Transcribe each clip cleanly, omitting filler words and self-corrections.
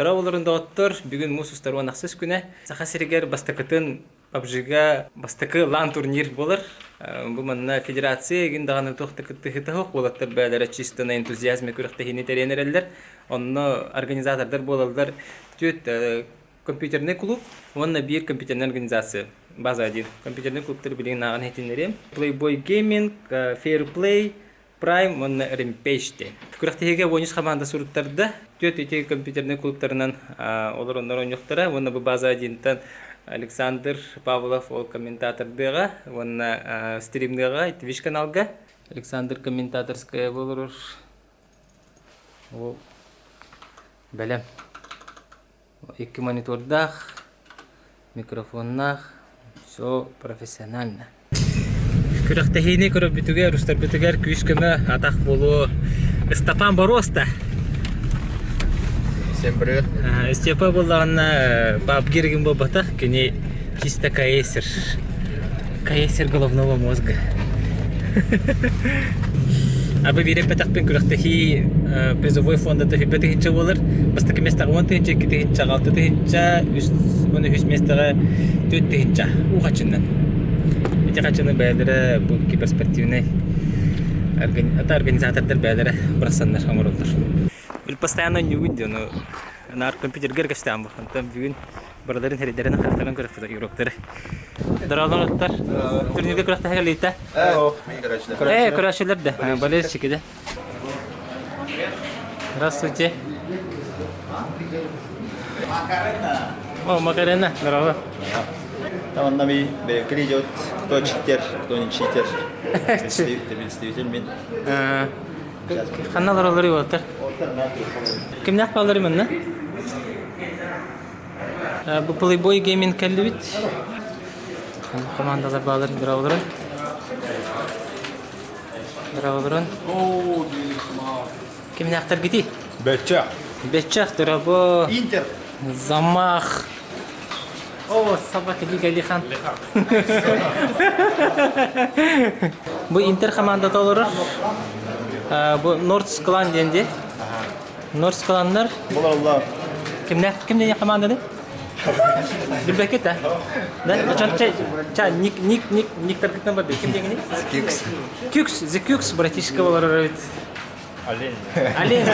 Тара оларын доктор бүгін мусустар онақсыз күні. Саха сиригер бастакытын PUBG-га бастакы лан турнир болар. Бу манна федерация ген даганы тохтакытты хитахок болаттар бәләре чисто на энтузиазме күрәхтә хине тренерләр. Онны организаторлар болалар. Төт компьютерный клуб, онна бир компьютерный организация. База один. Компьютерный клубтар билген наган хитиннәре. Playboy Gaming, Fair Play, Prime, онна Rampage. Күрәхтәгә ойныс команда сурыттарда. Төт ите компьютерный клубтарынан олар оннар ойнактара. Онна бу база одинтан Александр Павлов ол комментатордыга, онна стримдыга, Twitch каналга. Александр комментаторская болур. О, белем. 2 монитордах, микрофоннах, все профессионально. Күрәхтәһине күреп битүгә, рустар битүгә күз көмә атак болу. Степан Бороста. Всем привет. Степа была по-абгиргим бабатах, кини чисто каэсер. Каэсер головного мозга. Абы бире петахпен күрәхтәһи призовой фонда тәһибәте хинчә булыр. Бастакы места 10 тәһинчә, 2 тәһинчә, 6 тәһинчә, моны 3 местага 4 тәһинчә. У качыннан. Эти качыны бәйләре бу перспективный организаторлар бәйләре брасаннар хамырылдар. Бил постоянно не видно, но на компьютер геркаш там, там бүгін барадарын хәридерін хәрталан көрәкті юроктары. Дараланаттар, турнирге көрәкті хәгәлейті? Көрәшілер де, болез шекеді. Здравствуйте. О, Макарена, здорово. Там он нами идет, кто читер, кто не читер. Представитель мен. Каналар олар юлтар. Кимне акпалары менне? Бу Playboy Gaming келди бит. Командалар балар дыраулар. Кимне актар кити? Бечах дырабо. Интер. Замах. О, собака Лихан. Бу Интер командада олар. Bu North Clan dendi. North Clan'lar. Болар. Kimden команданы? Билбекет да. Да, ча ник таркытан бар. Кимден гени? The Cux, братишка болар бит. Олень,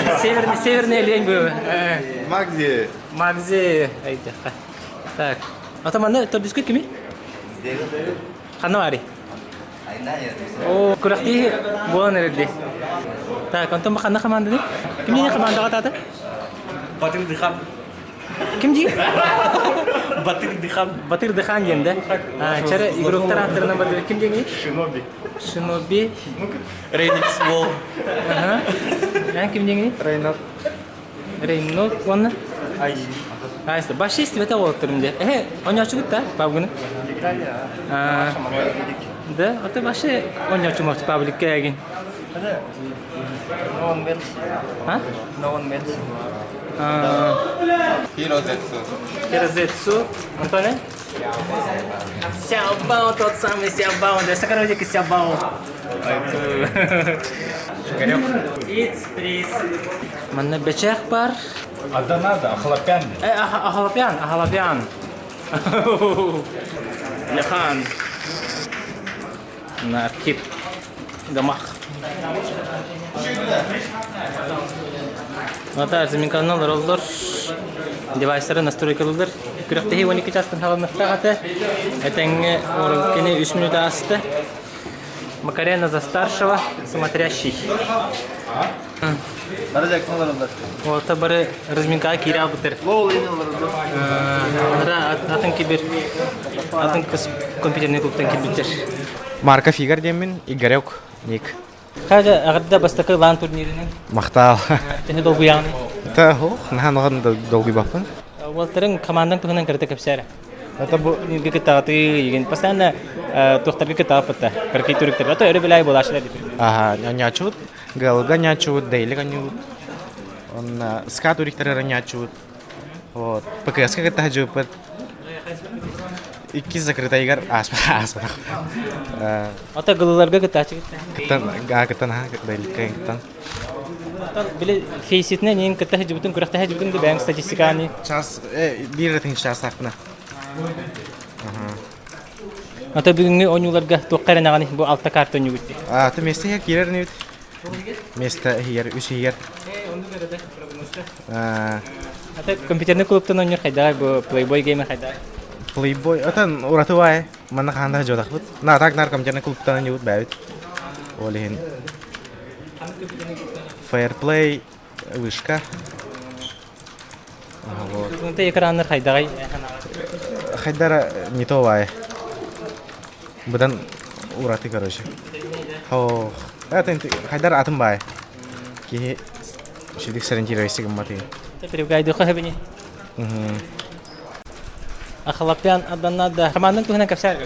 северный олень бу. Магзи. Айда. Так. Атаманда тордискы кими? Ханавари. О, күрәхти болан эрди. Так, антон баканда команда ди? Кимдин командага тата? Батыр Дихан. Ким ди? Батыр Дихан. Батыр Дихан денде. Чара игроктар аттарынан бар. Ким дени? Шиноби. Рейникс Вол. Ага. Ким дени? Рейнок ванна? Айста. Башы истебете болуптурмде. Ойночу гытта, бабгыны. Да, аты башы ойночу мокты пабликке агин. No one melts. А? No one melts. Хирозетсу. Антоне? Сяобао, тот самый Сяобао. Да, сокородик из Сяобао. It's please. Манна бечех бар. Аданада, Ахлапян. Ахалапян. Лехан. Наркип. Гамах. Ата замин каналлар олдор. Девайстары настройкалылар. Күрәктәге 12 частын халамныкта гаты. Этеңге орынкене 3 минут асты. Макарена за старшего, смотрящий. Нарзак қаларылдар. Вот бары разминка киря бутер. Лол енілдар. Атын кибер. Атын кыз компьютерный клубтан кибер. Марка Фигар демин, Игорек, ник. Хажа агырда бастакы лан турниринин. Мақтал. Тени долгу яны. Та хох, наханаган долгу бапын. Волтерин командан тугынан кирде кепсәре. Это бу Нинге китаты еген постоянно тохтарга китапта. Карки турыктар. Ата өре белай болашлар дип. ага, нячут, галга нячут, дейли ганют. Он скатуриктар нячут. Вот. ПКС как это жопет. Икки закрыта игр асма. Ата галларга китачы. Кытан, кытан, дейли кытан. Bile Faceit'ne neyin kıta hıcıbıtın, kurakta hıcıbıtın da ben statistikani. Час bir retin час akpına. Ata bugünkü oyuncularga toqqara nagani bu altta karton yugutti. Аты место her girer ne? Место her, üç her. Onu görede. Ata kompüterne klubtan oynuyor hayda bu Playboy Gamer hayda. Playboy, atan uratu wae. Mana kanda jodak bud. Na tak nar kamjana klubtan nyut baut. Olehin. Fair play, вышка. Вот. Bunta ekranlar hayda. Хайдара не то вай. Будан ураты, короче. Хо. Это хайдар атым бай. Ки шидик сориентируйся гамматы. Теперь гайду хабини. Ахлапян аданада. Командан тухна капсар.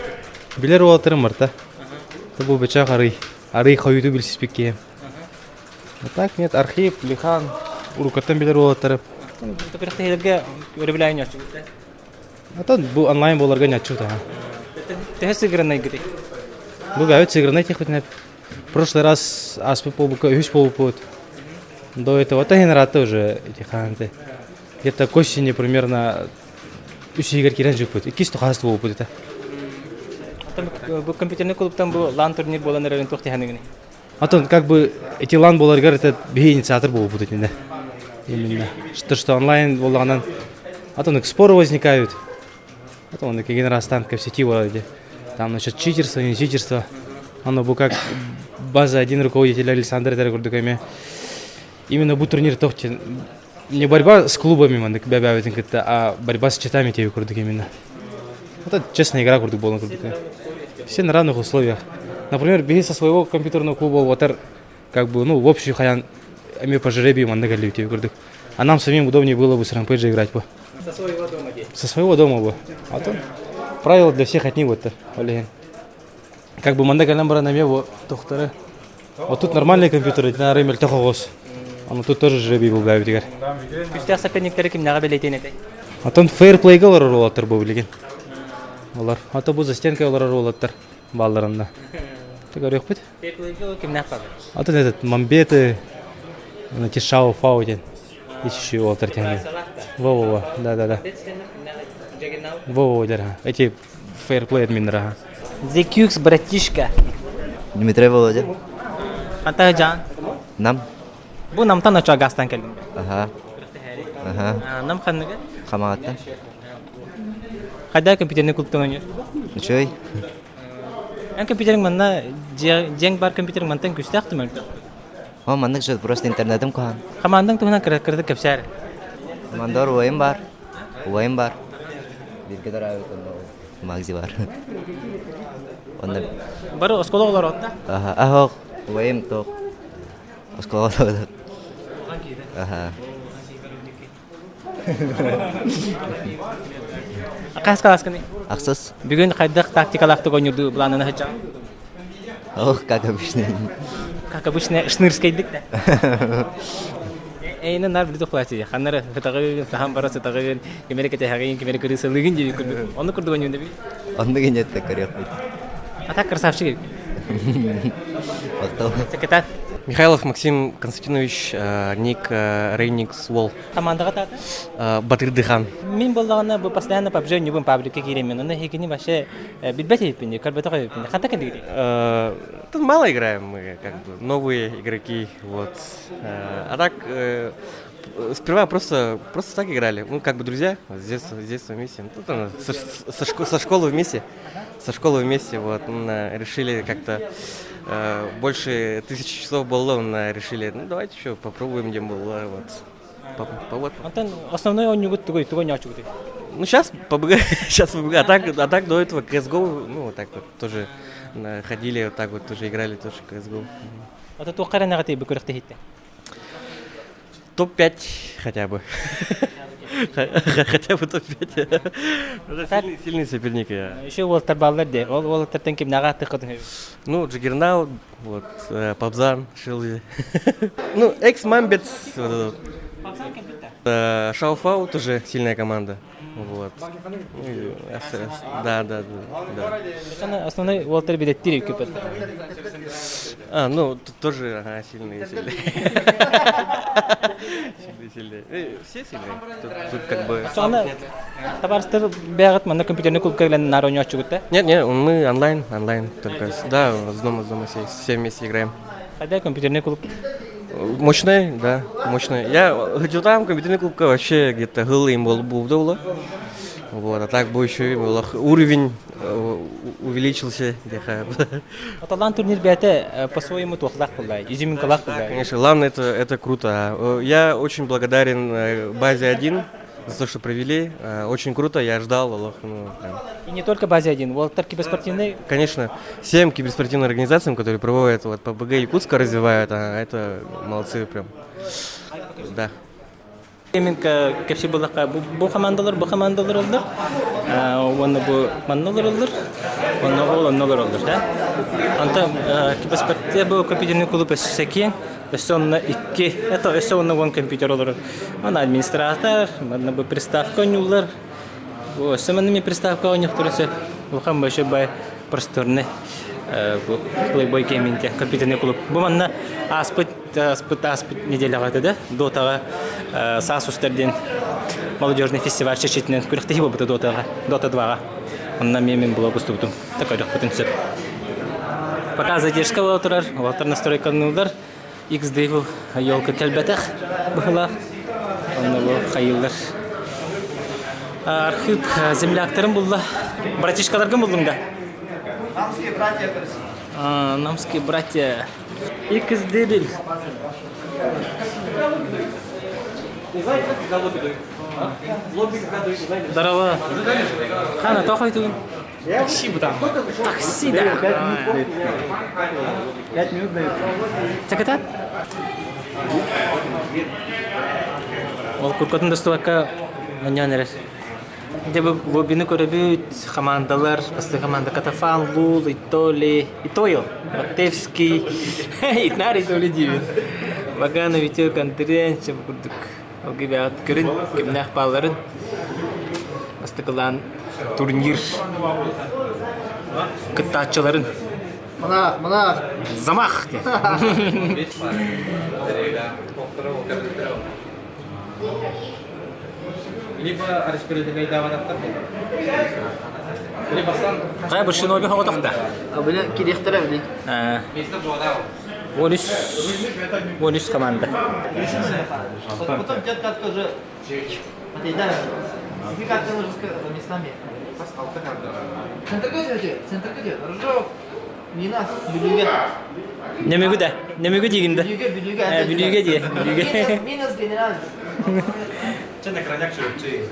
Билер уолтырым марта. Бу бечак арый хойду билсиспекке. А так нет, архив, лихан, урукаттан билер уолтырым. Теперь хелге өрөблайнё. Атан бу онлайн боларга нячу та. Тэс играны гыды. Бу гавит сыграны технеп. В прошлый раз аспи полбука үч полбут. До этого тагенраты уже эти ханты. Где-то к осени примерно 3 игр кирен жупут. И кисто хаст болбут это. Bu компьютерный клубтан bu LAN турнир болан район тохти ханыгыны. Атан как бы эти лан боларга это инициатор болбут это. Именно. Что онлайн болганан атан споры возникают. Потом он один раз там в сети вроде. Там насчет читерства, не читерства. Оно был как база один руководитель Александр Терегурдуками. Именно был турнир тохти. Не борьба с клубами, а борьба с читами тебе курдук именно. Это честная игра курдук был на курдуке. Все на равных условиях. Например, беги со своего компьютерного клуба, вот как бы, ну, в общий хаян, ами по жеребию мандагали тебе курдук. А нам самим удобнее было бы с рампейджа играть бы. Со своего дома где? Со своего дома бы. А то правила для всех одни вот-то, Олег. Как бы мандага номера на меву, тухтары. Вот тут нормальные компьютеры, на ремель тохогос. А ну тут тоже жребий был гавит игр. Күстәк соперниктәре кимнәгә беләйтен әтә. А то фейрплейга олар ролаттар бу билеген. Олар. А то бу за стенкой олар ролаттар балларында. Ты говоришь, бит? Кимнәк калды. А то этот мамбеты, на тишау фаутен. Еще олар тяне. Во-во-во, да. Во-во, да. Эти фейрплей админра. The Cukes братишка. Дмитрий Володя. Ата жан. Нам. Бу намтан ача гастан келдим. Ага. Нам ханныгы. Хамаатта. Кайда компьютерный клубтан ойнор. Ничой. Ан компьютеринг манна жең бар компьютеринг мантан күстәк түмәл. О, мандык жат просто интернетым кахан. Командаң туһна кырды кепсәр. Мандор уайым бар. Уайым бар. Биргедер авы магзи бар. Онда. Бары осколалар отта. Ага. Ах, уайым тох. Осколалар. Ага. Акаскаласканы. Аксыз. Бүгүн кайдак тактикалакты ойнурду планын хача. Ох, как обычно. Как обычно, шнырскайдык да. Эйна нар билди плати. Ханнары хытагы сахан барасы тагы Америкада хагын Америка рысылыгын жеби күрдү. Оны күрдү ойнунда би. Онда генет так коррект. Атак красавчик. Вот. Секретарь. Михайлов Максим Константинович, ник Рейникс Вол. Командага тата. Батыр Дыхан. Мин боллагана бу постоянно PUBG нюбун пабликке киремен. Оны хекини вообще билбете пинди, карбета пинди. Ханта кенди. Тут мало играем мы, как бы новые игроки, вот. А так сперва просто так играли, ну как бы друзья, с детства вместе. Тут со школы вместе, вот, решили как-то больше 1000 часов было, решили, ну давайте еще попробуем, где было, вот. Антон основной он нюгут тугой нячуг. Ну сейчас PUBG, а так до этого CSGO, ну вот так вот тоже ходили, вот так вот тоже играли, тоже CSGO. Это то карана ты бы курехте. Топ-5 хотя бы. Хотя бы топ-5. Сильный соперник. Еще Уолтер Баллер де. Уолтер тенким нагаты ходит. Ну, Джиггернаут, вот, Пабзан, Шилви. Ну, экс-мамбец. Шауфау тоже сильная команда. Вот. Да. Основной Уолтер билет тири купит. Ну, тут тоже сильный. Сильнее. Все сильные. Тут как бы... Sonra табарыстыр бәгат мында компьютерный клубка белән нароне ачугытта. Нет, мы онлайн только. Да, с дома все вместе играем. Кайда компьютерный клуб? Мощный, да, мощный. Я хочу там компьютерный клубка вообще где-то гылым был. Вот, а так бы еще уровень увеличился. Аталан турнир бәте по-своему тохлак булды. Изюминкалак булды. Конечно, главное это круто. Я очень благодарен базе 1 за то, что провели. Очень круто, я ждал. Прям. И не только базе 1, Волтер киберспортивный. Конечно, всем киберспортивным организациям, которые проводят вот ПБГ Якутска развивают, это молодцы прям. Да. Именно кепси булакка бу командалар олдыр. Оны бу маннолар олдыр. Оны олоннолар олдыр, да? Анта киберспортия бу компьютерный клуб эсекен. Эсонна 2, это эсонна вон компьютер олдыр. Ана администратор, мана бу приставка нюллар. Бу семенми приставка у них турысы. Бу хам башы бай просторный. Бу Playboy Gaming компьютерный клуб. Бу манна аспыт неделяга да? Дотага Сасустерден молодежный фестиваль чечетинен күрәктәге булды Дота 2-га. Оннан мен блог уступтым. Такой потенциал. Пока задержка была турар, Волтер настройка нулдар. X-Devil елка кәлбәтәх быхла. Онны бу хайыллар. Архив земляктерим булды. Братишкаларга булдым да. Намские братья. Намские братья. X-Devil. Здорово. Хана, то хайту. Такси бутан. Такси, да. 5 минут дают. Чакатат? Ол куркотун достуакка маньянерес. Дебе лоббины көрөбүт командалар, басты команда Катафан, Лул, Итоли, Итоил, Матевский, Итнари Итоли дивин. Вагана Витё Контрен, Чебкурдук. Алгыбе аткырын, кемнах балларын. Басты кылан турнир. Кыттачыларын. Монах. Замах. Либо распределение давататтар, либо сан. Кая бір шиноби хаватақта. Абыны кирехтерем ли? 13 команда. Потом дед катка уже. Отъедали. Вы как-то уже местами. Центр где? Ржов. Не нас. Билюге. Немегу дегенді. Билюге де. Минус генерал. Ченде краняк чөпчей.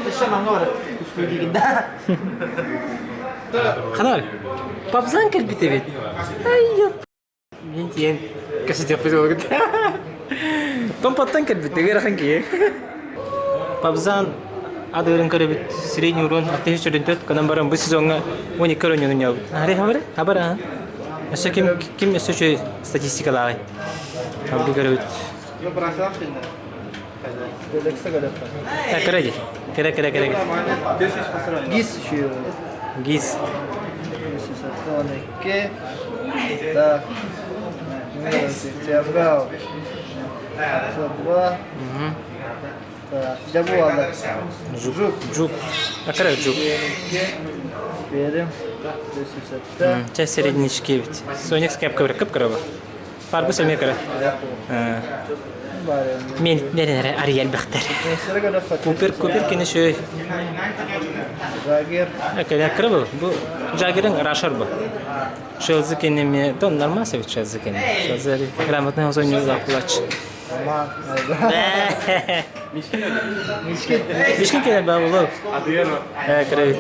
Еще много. Да. Ханар, папзан кірбіті бет. Айып. Мен тиен кәсетеп бұзыл өгіт. Томпаттан кірбіті, ғырақын кие. Папзан адырын кірбіт, средний урон, артығы жүрін төт, қанан барам бұл сезонға 12 көрінен өне өгіт. Хабар? Хабар, а? Әсі кім әсі үші статистикалағы? Абды кірбіт. Кірі. Гис еще. Гиз. Ке. Так. Тиабгал. 52. Так. Дябуала. Джук. Кірі джук. Перем. 160. Чай середнячки бет. Соник скәп кірі. Фарбы сөме кірі. Мен неренері Ариэль Бәқтер. Купер кені шөй. Жагер. Кені кірі бұл. Бұл Жагерің Рашар бұл. Шелзі кені ме... Дон нормасы бет шелзі кені. Шелзі грамотный озойны ұзақ бұлач. Мишкин кені бә бұл. Кірі бет.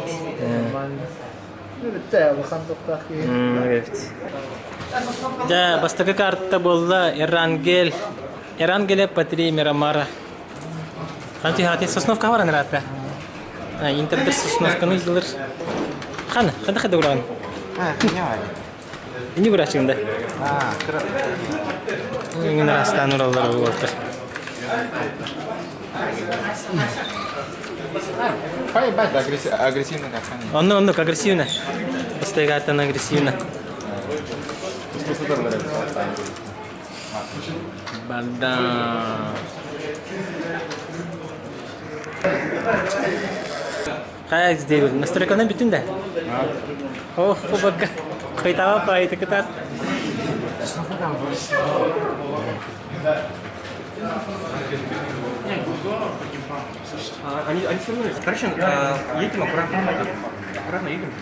Бітті, бұқан тоқтақ. Да, бастығы карта болды. Эрангеле Патри Мирамара. Қанты хаты Сосновка баран рата. Интердер Сосновканы изылыр. Қанды ұраған? Не көрәшіңді? Еңін растан ұралар болды. Поебать, агрессивно как они. Он агрессивно. Бастығы картаны агрессивно. Банда. Кай издейбиз? Настройканы бүтүн да? Ох, бака. Кайтаба пайты кытат. Они свернулись. Короче, едем аккуратно. Аккуратно едем.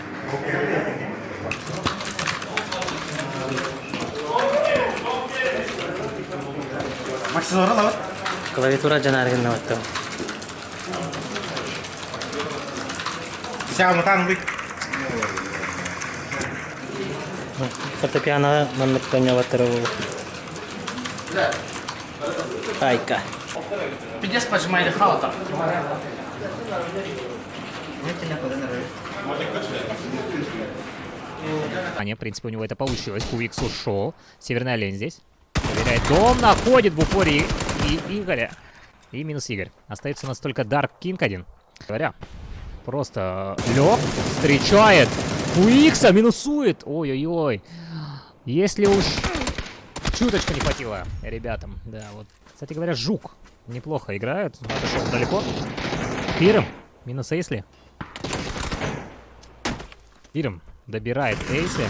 Максим зора лават. Клавиатура жанаргын наватты. Сяга мутан бик. Фортепиано манныктан яваттыры бул. Айка. Пидес поджимай халата. В принципе, у него это получилось. Кувикс ушел. Северная лень здесь. Проверяет дом, находит в упоре и Игоря. И минус Игорь. Остается у нас только Dark King один. Говоря, просто лег, встречает Куикса, минусует. Ой-ой-ой. Если уж чуточку не хватило ребятам. Да, вот. Кстати говоря, Жук неплохо играет. Отошел далеко. Фирм. Минус Эйсли. Фирм добирает Эйсли.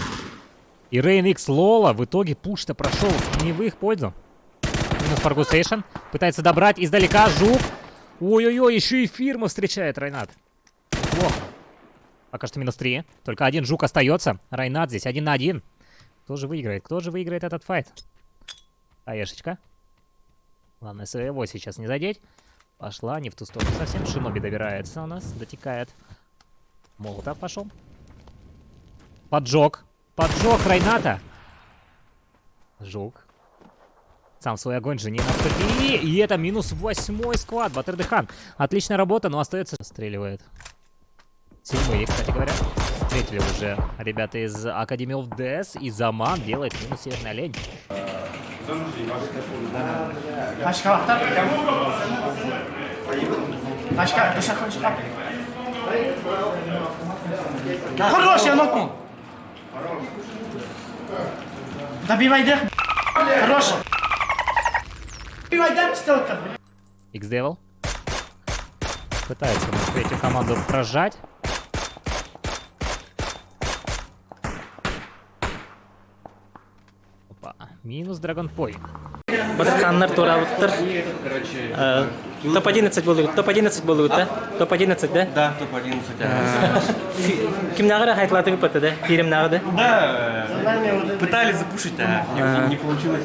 И Рейн Икс Лола в итоге пуш-то прошел не в их пользу. Минус Фаргустейшн. Пытается добрать издалека Жук. Ой-ой-ой, еще и Фирма встречает Райнат. Плохо. Пока что минус 3. Только один Жук остается. Райнат здесь 1 на 1. Кто же выиграет? Кто же выиграет этот файт? Аешечка. Главное своего сейчас не задеть. Пошла не в ту сторону совсем. Шиноби добирается у нас. Дотекает. Молотов пошел. Поджог. Поджог Райната. Жук. Сам свой огонь же не наступили. И это минус 8-й склад. Батырдыхан. Отличная работа, но остается. Стреливает. 7-й, кстати говоря. Встретили уже ребята из Academy of Death. И Заман делает минус Северная лень. Хороший, нокнул. Добивай дэх. Хороший. Добивай дэх, стелка. X-Devil. Пытается третью команду прожать. Опа. Минус Драгонпой. Батырханнар турабыттыр. Топ-11 болуют. Топ-11 болуют, да? Топ-11, да? Да, топ-11. Ким нагара хайтлатыгы паты, да? Фирм нагады? Да, пытались запушить, а не получилось.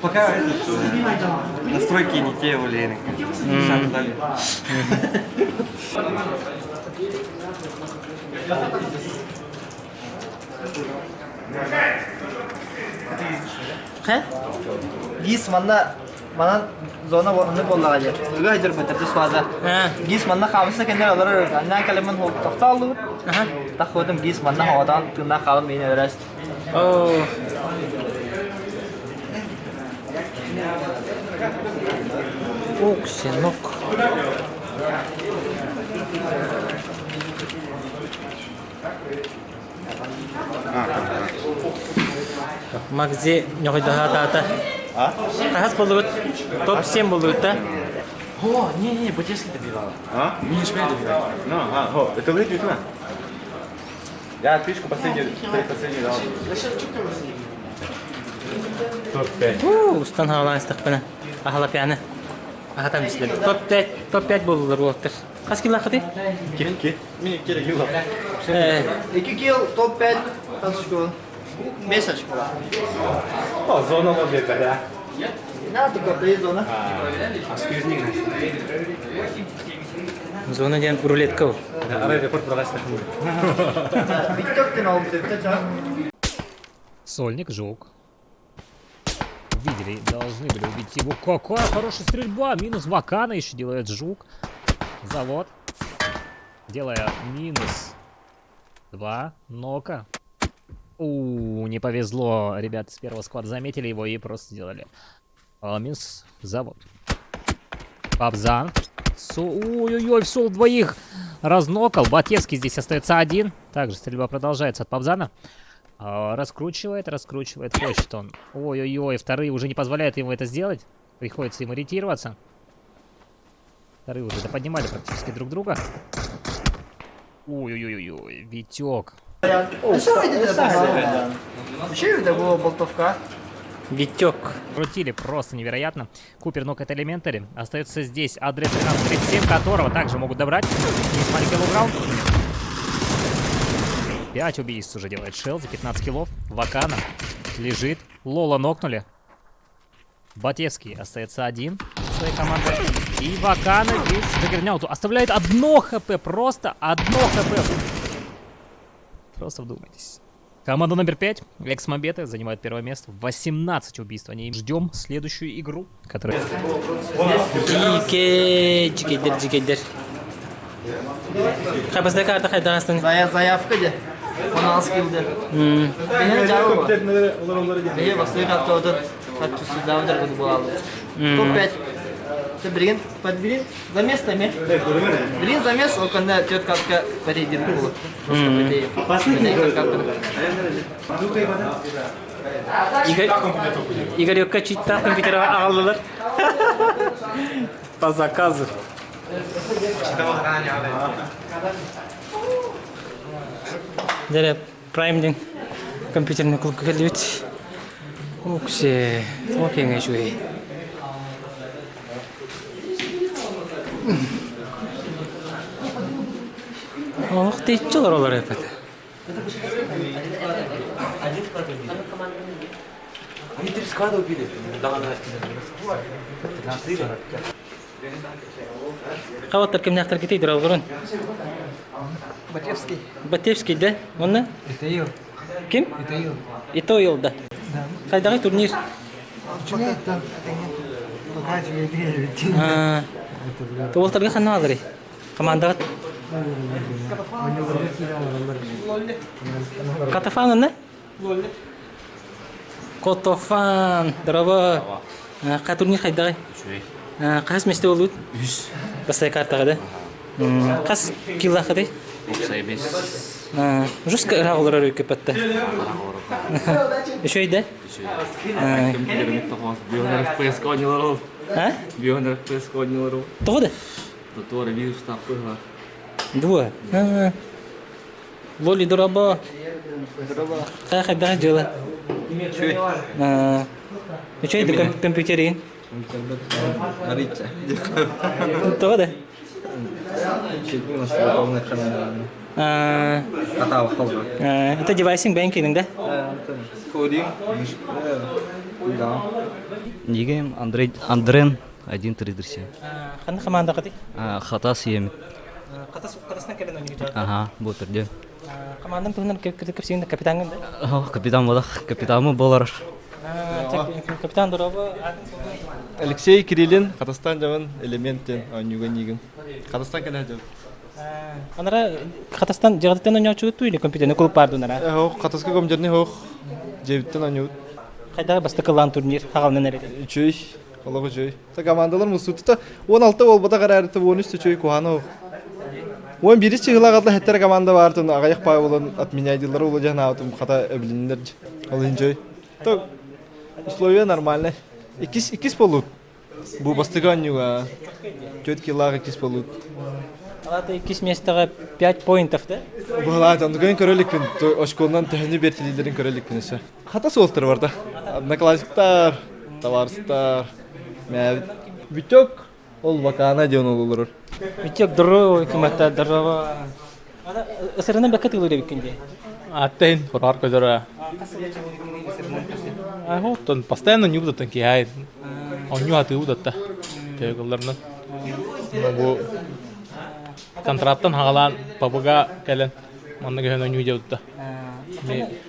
Пока настройки не те, Валерий. Шаг дали. Ха? Гис манна зона не болла гажер. Гажер бетер дисваза. Гис манна хамса кендер алар анна калеман хок тахталу. Таходым гис манна хадан тына халым мене раст. О. Оксенок. Макзи нёгойдаха тата. А? Кахас болуют. Топ-7 болуют, да? О, не, Бутевский добивал. А? Не успели добивать. Ну, это вы видно? Я отпишку последний дал. Топ-5. Устан хавалан истықпына. Ахалап яны. Ахатам бислер. Топ-5 болулар болуптыр. Қас килла қыды? Ки? Мне керек yok. 2 kill top 5 tasco. 5 очко. О, зона лобби, да. На только при зона. Зона ден рулетка. Виктор ты на опыте, Сольник, Жук. Видели, должны были убить его. Какая хорошая стрельба. Минус Вакана еще делает Жук. Завод. Делая минус 2. Нока. Не повезло. Ребята с первого склада заметили его и просто сделали. Минус завод. Пабзан. Ой-ой-ой, в сол двоих разнокал. Батевский здесь остается один. Также стрельба продолжается от Пабзана. Раскручивает. Хочет он. Ой-ой-ой, вторые уже не позволяют ему это сделать. Приходится ему ретироваться. Вторые уже поднимали практически друг друга. Ой-ой-ой, Витек. Еще это была болтовка. Витек. Крутили просто невероятно. Купер нокает элементари. Остается здесь Адре 1337, которого также могут добрать. Есть маленький лоу-граунд. 5 убийств уже делает Шел за 15 киллов. Вакана лежит. Лола нокнули. Батевский остается один в своей команде. И Вакана здесь Джаггернауту оставляет 1 хп. Просто 1 хп. Просто вдумайтесь. Команда номер 5, Экс-Мобеты, занимает первое место. 18 убийств. Они ждем следующую игру, которая... Жикейдер. Хабазда карта хайдагастан. Заявка де. 16 килде. Бене жару. Бене басты каттоды. Катту сюда буду булалды. Топ-5. Ты блин, подбери. Замес тами. Блин, замес, оконда тёткатка перейдет булы. Просто бедей. Игорь Качита компьютера алалар. По заказу. Дәрі праймден компьютерный клуб келдет. Уксе, токеңе жуй. Ох, ты чылар олар епет. Қаваттар кемнақтар кетейдір алғырын? Батевский. Батевский, да? Онна? Итаил. Ким? Итаил. Итоил, да. Қайдағы турнир? Почему-то Толтырға қана алыры? Командаға? Катафан, да? Котофан, дұрабы. Қа турнир қайдағы? Қас месте олуд? Бастай картаға, да? Қас киллақы, да? Жұрсқа рағылыр өрі көпетті. Үшөй, да? Бионер FPS ойнылар ол. Бионер FPS ойнылар ол. Тоғыды? Туторы вирус таппыға. Дуа. Лоли дұрабы. Қайдағы жылы? Үшөйді компьютерин? Нарича. Тоғыды? Чекпен асылы қолына қанайын. Қатауы қолға. Это девайсing бәңкенің, да? Кодинг. Нигем Андрен 1.3.7. Қанды команда қаты? Хата сиемет. Қатасынан кәлін ойны кетеді? Ага, бұл түрде. Командан тұғынан кәпсеңді капитангын, да? Капитан болақ, капитанмы болар. Капитан дұрабы? Алексей Кириллин, Қатастан жауын элементтен ойнуға негім. Қатастан кәлі жау. Анара Қатастан жағдаттан ойнау чүгітті или компьютерный клуб барды онара? Қатаска көмдеріне хоқ, жебіттен ойнуғыт. Қайдағы бастықы лан турнир қағалынан әреді? Чөй, олығы чөй. Командалар мұсуытыта 16 олбада қарарыты 13 чөй куғаны хоқ. 11 чығыла қадла хеттер команда бартын ағайық пай олын отменяйдылары олы жағына аутым қата өбілінлер олын чөй. Условия нормальный. Икис полут. Бу бастыға ойнуға 4 килаға икис полут. Алаты 2 местаға 5 поинтов, да? Бұғылады, ондығын көрелікпін, ошколынан түхіні бертелейлерін көрелікпін еші. Қата солықтыр барда. Одноклассиктар, товарыстар, мәбіт. Бүтек, ол вакана деуін олылыр. Бүтек дұру, кематта дұру. Осырынан бәккет ұлыры беккенде? Аттен, құрар көзірі. Он постоянно не удат кияет. Он не аты удатта. Тегуларны. Бу контрактан хагалан пабуга келен. Манна гөһөн не удатта.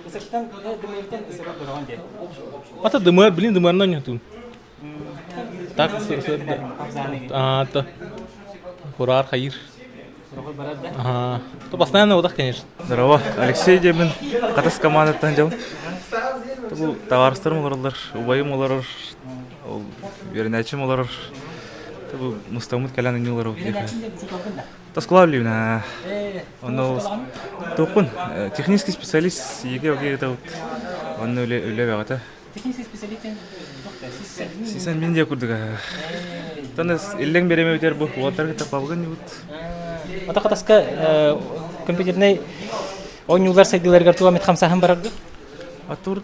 Осыртан дымыртан ысырап дұрған де? Ата дымыр, блин, дымырна не тун. Так, то құрар хайыр. То постоянно удах, конечно. Здорово, Алексей Демин, Қатас командаттан жау. Бұл товарыстарым оларлар, убайым олар, вернячым олар. Табу мустамут каляны нюлару. Тасклавли на. Он топун технический специалист еге оге это вот. Он үлебагата. Технический специалист. Сисан мен де курдуга. Танас иллең береме өтер бу. Ватар тапалган ют. Ата катаска компьютерный ойнулар сайдыларга туа мет хамсахан барагы. Атур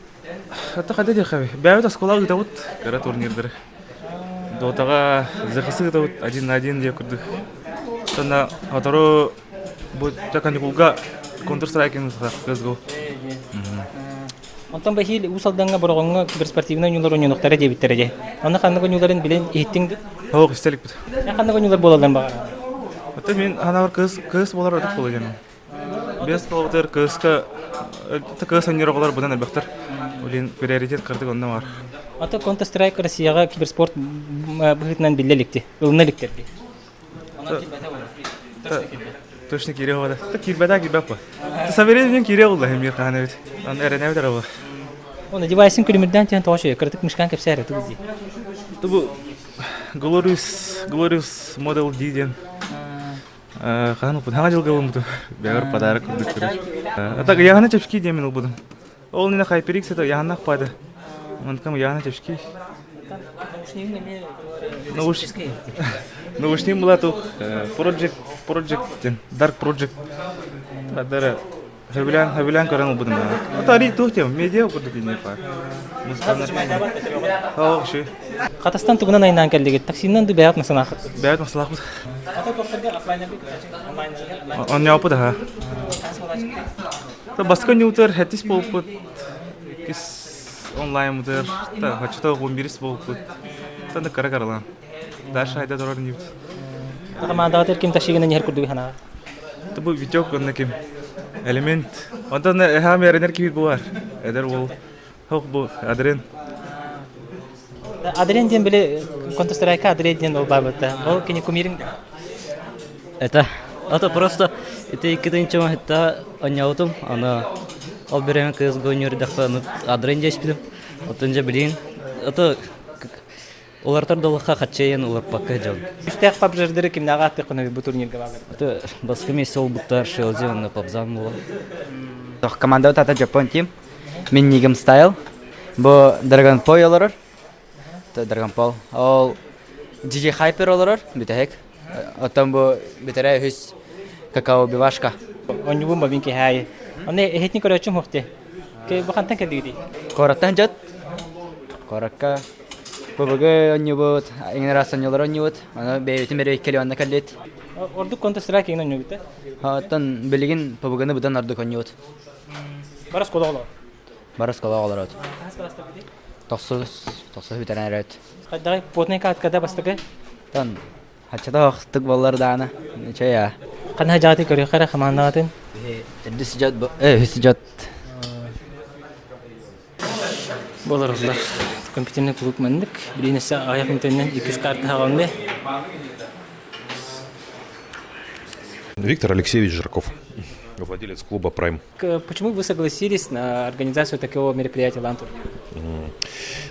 ата када де хаби. Бәвет асколага да вот. Кара турнирдер. Дотага захысы да вот 1-1 де курдук. Тана атару бу такан кулга Counter Strike кызгы. Онтан бахил усалданга борогонга киберспортивный ойнулар ойнуктары дебиттере. Аны кандай ойнуларын билен эттиңди? Хок истелик бит. Кандай ойнулар болалар бага? Ата мен анар кыз болар да болган. Без поводер кызка кыз аннероглар будан албактар. Улин приоритет кырдык онда бар. Ата Counter Strike Россияга киберспорт быгытнан билеликти. Ылныликтерди. Точно кире вода. Так кирбада кирбапа. Ты соберешь мен кире олда хемир ханавит. Он эренев дарова. Он девайсин күлмирдән тен тоши, кыртык мишкан кепсәре туди. Тубу Glorious Model D-ден. Хану ханга жыл кылым бу. Бәгәр подарок күрдүк. Ата ягына чепки демен ул будым. Ол нина HyperX это ягына кпады. Он кам ягына чепки. Наушним была тух Project Dark Project. Адара Хавилян каран будем. Атари тух тем медиа курдук дине па. О, ши. Катастан тугунан айнан келдиге. Таксиннан ду бәят масана. Бәят масалах бу. Ата докторга офлайн онлайн. Он не опыт ха. Та баска ньютер хатис болпут. Кис онлайн мутер. Та хачта гомбирис болпут. Та да карагарлан. Даша айда дорор ньют. Та мандатер ким ташигенен яр курдук хана. Та бу видео конна ким. Элемент. Ондан ха меренер кибит буар. Эдер бол. Хок бу адрен. Адрен ден биле Counter Strike адрен ден ол бабата. Ол кини кумирин. Это просто это икидинче это аняутум ана ал береме кыз гонер дахта адрен дешпидим. Отынча билин. Это олар долга хатчайын олар пакка жол. Үстәк пабжердер кимнага атыкны бу турнирге багыр. Это баска месяц ол буттар шелзен на пабзан була. Тох команда тата Japan team. Мен нигем стайл. Бу Dragon Pol олар. Dragon Pol. Ол DJ Hyper олар битек. Атам бу битере хүс какао бивашка. Онюбум бабинки хай. Аны хетни корочум хохте. Ке бахантан кедиди. Кораттан жат. Коракка. Бабага онюбут, ингерасан олар онюбут. Аны бейтин бере келённа калет. Орду Counter Strike ingen онюбут. Хаттан билигин бабаганы будан ардык онюбут. Барас кодогло. Барас кодогло. Тосус битерен. Кайдай потнека аткада бастыгы. Тан хачада вактык баллар даана. Нечая. Кана жаты көрө кара хаманатын. Дисижат хисижат. Боларлар. Компьютерный клуб мендик. Биринесе аяк ментенен 2 карта алганды. Виктор Алексеевич Жирков, владелец клуба Prime. Почему вы согласились на организацию такого мероприятия «Лантур»?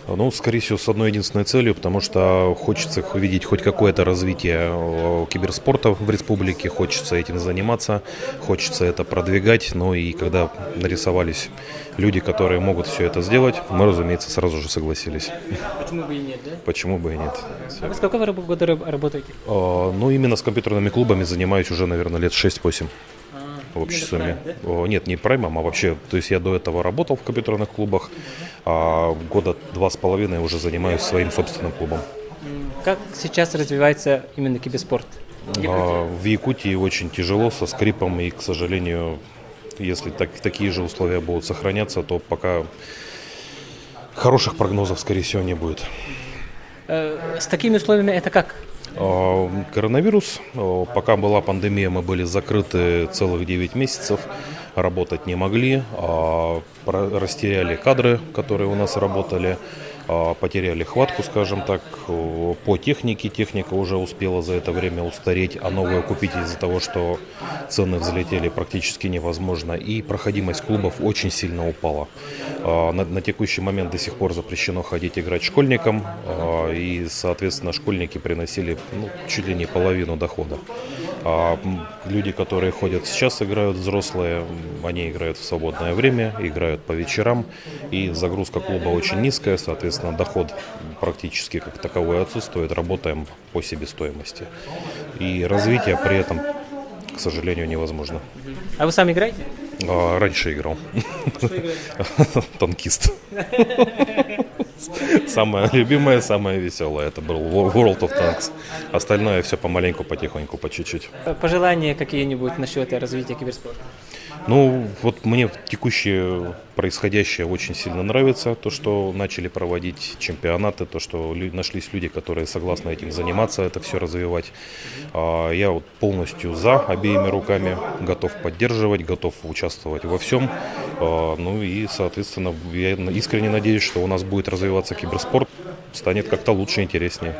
Ну, скорее всего, с одной единственной целью, потому что хочется увидеть хоть какое-то развитие киберспорта в республике, хочется этим заниматься, хочется это продвигать, но и когда нарисовались люди, которые могут все это сделать, мы, разумеется, сразу же согласились. Почему бы и нет, да? Почему бы и нет. А вы сколько года работаете? Ну, именно с компьютерными клубами занимаюсь уже, наверное, лет 6-8. В общей сумме. Да? Нет, не праймом, а вообще, то есть я до этого работал в компьютерных клубах, а года 2,5 уже занимаюсь своим собственным клубом. Как сейчас развивается именно киберспорт? В Якутии очень тяжело, со скрипом, и, к сожалению, если такие же условия будут сохраняться, то пока хороших прогнозов, скорее всего, не будет. С такими условиями это как? Коронавирус. Пока была пандемия, мы были закрыты целых 9 месяцев, работать не могли, растеряли кадры, которые у нас работали, потеряли хватку, скажем так, по технике. Техника уже успела за это время устареть, а новую купить из-за того, что цены взлетели, практически невозможно. И проходимость клубов очень сильно упала. На текущий момент до сих пор запрещено ходить играть школьникам, и, соответственно, школьники приносили чуть ли не половину дохода. А люди, которые ходят сейчас, играют взрослые, они играют в свободное время, играют по вечерам, и загрузка клуба очень низкая, соответственно, доход практически как таковой отсутствует, работаем по себестоимости. И развитие при этом, к сожалению, невозможно. А вы сами играете? Раньше играл. Танкист. Самое любимое, самое веселое. Это был World of Tanks. Остальное все помаленьку, потихоньку, по чуть-чуть. Пожелания какие-нибудь насчет развития киберспорта? Ну, вот мне текущее происходящее очень сильно нравится. То, что начали проводить чемпионаты, то, что нашлись люди, которые согласны этим заниматься, это все развивать. Я вот полностью за, обеими руками, готов поддерживать, готов участвовать во всем. Ну и, соответственно, я искренне надеюсь, что у нас будет развиваться киберспорт, станет как-то лучше, интереснее.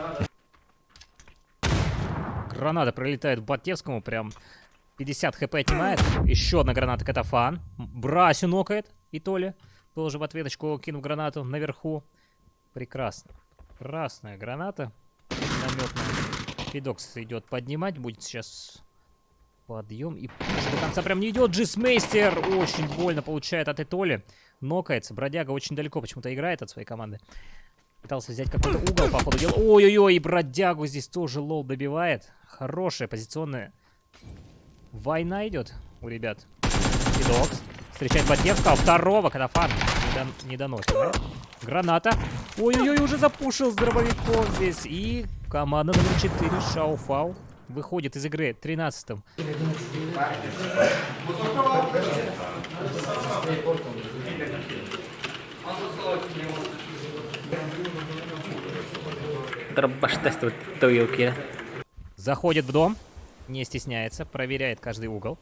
Граната пролетает в Батевскому, прям 50 хп отнимает. Еще одна граната Катафан. Брасю нокает. И Толя тоже в ответочку кинув гранату наверху. Прекрасно. Красная граната. Наметная. Фидокс идет поднимать. Будет сейчас подъем. И до конца прям не идет. Джисмейстер очень больно получает от Толи. Нокается. Бродяга очень далеко почему-то играет от своей команды. Пытался взять какой-то угол по ходу дела. Ой-ой-ой, и Бродягу здесь тоже лол добивает. Хорошая позиционная война идет у ребят. Фидокс встречает Батевка, а второго Катафан не доносит. Да? Граната. Ой-ой-ой, уже запушил с дробовиком здесь. И команда номер 4, Шауфау, выходит из игры 13-м. Заходит в дом. Не стесняется, проверяет каждый угол.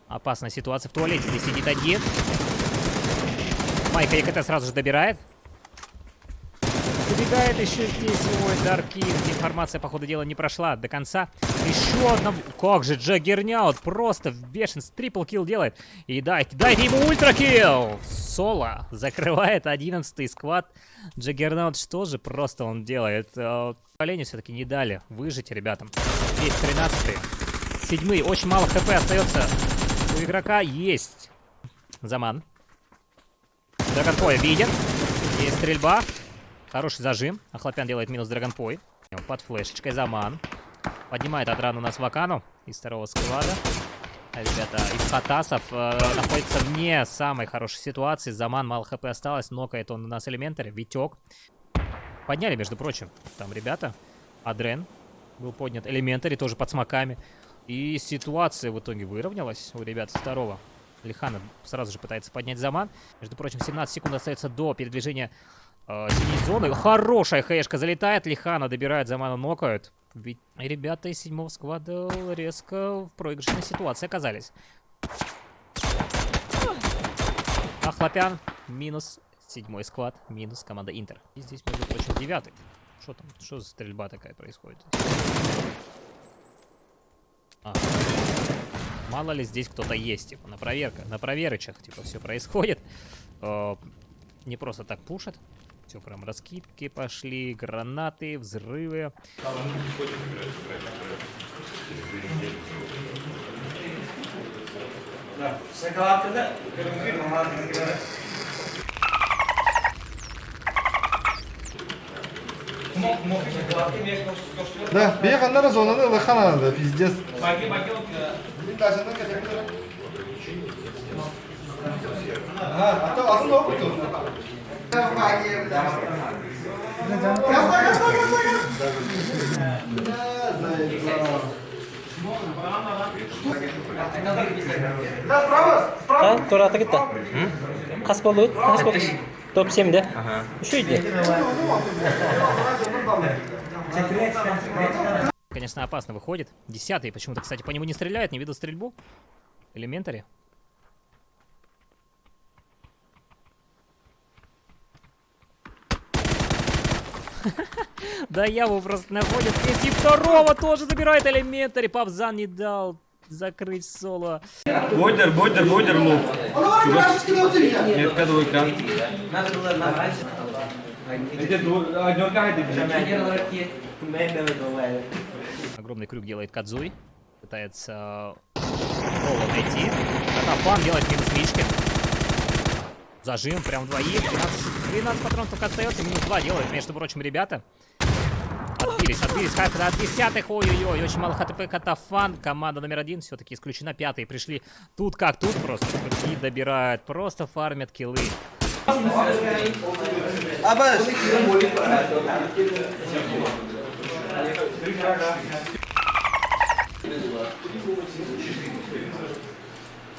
Опасная ситуация в туалете. Здесь сидит один. Майка ЕКТ сразу же добирает. Убегает еще здесь. Ой, Даркин. Информация, по ходу дела, не прошла до конца. Еще одна. Как же Джаггернаут просто в бешенстве. Трипл килл делает. И дайте ему ультракилл. Соло закрывает 11-й сквад. Джаггернаут, что же просто он делает? Полению все-таки не дали выжить ребятам. Здесь 13-й. 7-й. Очень мало хп остается у игрока. Есть. Заман. Драгонпоя видит. Есть стрельба. Хороший зажим. Ахлопян делает минус Драгонпой. Под флешечкой Заман. Поднимает от ран у нас Вакану из второго склада. Ребята из Хатасов находится вне самой хорошей ситуации. Заман, мало хп осталось. Нокает он у нас элементарь. Витек. Подняли, между прочим. Там ребята. Адрен был поднят. Элементарь тоже под смоками. И ситуация в итоге выровнялась у ребят с второго. Лихана сразу же пытается поднять Заман. Между прочим, 17 секунд остается до передвижения синей зоны. Хорошая хэшка залетает. Лихана добирает, Замана нокают. Ведь ребята из 7-го сквада резко в проигрышной ситуации оказались. Ахлопян минус 7-й склад, минус команда Интер. И здесь, между прочим, 9-й. Что там? Что за стрельба такая происходит? Мало ли здесь кто-то есть, типа, на проверочах, типа, все происходит. Не просто так пушат. Все, прям раскидки пошли, гранаты, взрывы. Да, бегал на зону, лохана, да, пиздец. Тората кетті. Қас болды өт? Қас болды? Топ 7, да? Еще иди. Конечно, опасно выходит. 10-й почему-то, кстати, по нему не стреляет. Не видел стрельбу. Элементари. Да я его просто находит. И второго тоже забирает элементари. Папзан не дал закрыть соло. Бодер, ну. Метка двойка. Огромный крюк делает Кадзуй. Пытается Соло найти. Катафан делает минус Мишки. Зажим, прям двоих. 12 патронов только остается. Минус 2 делают, между прочим, ребята. Отбились. От десятых. Ой-ой-ой, очень мало ХТП. Катафан. Команда номер 1 все-таки исключена. Пятые пришли. Тут как тут просто. И добирают. Просто фармят киллы.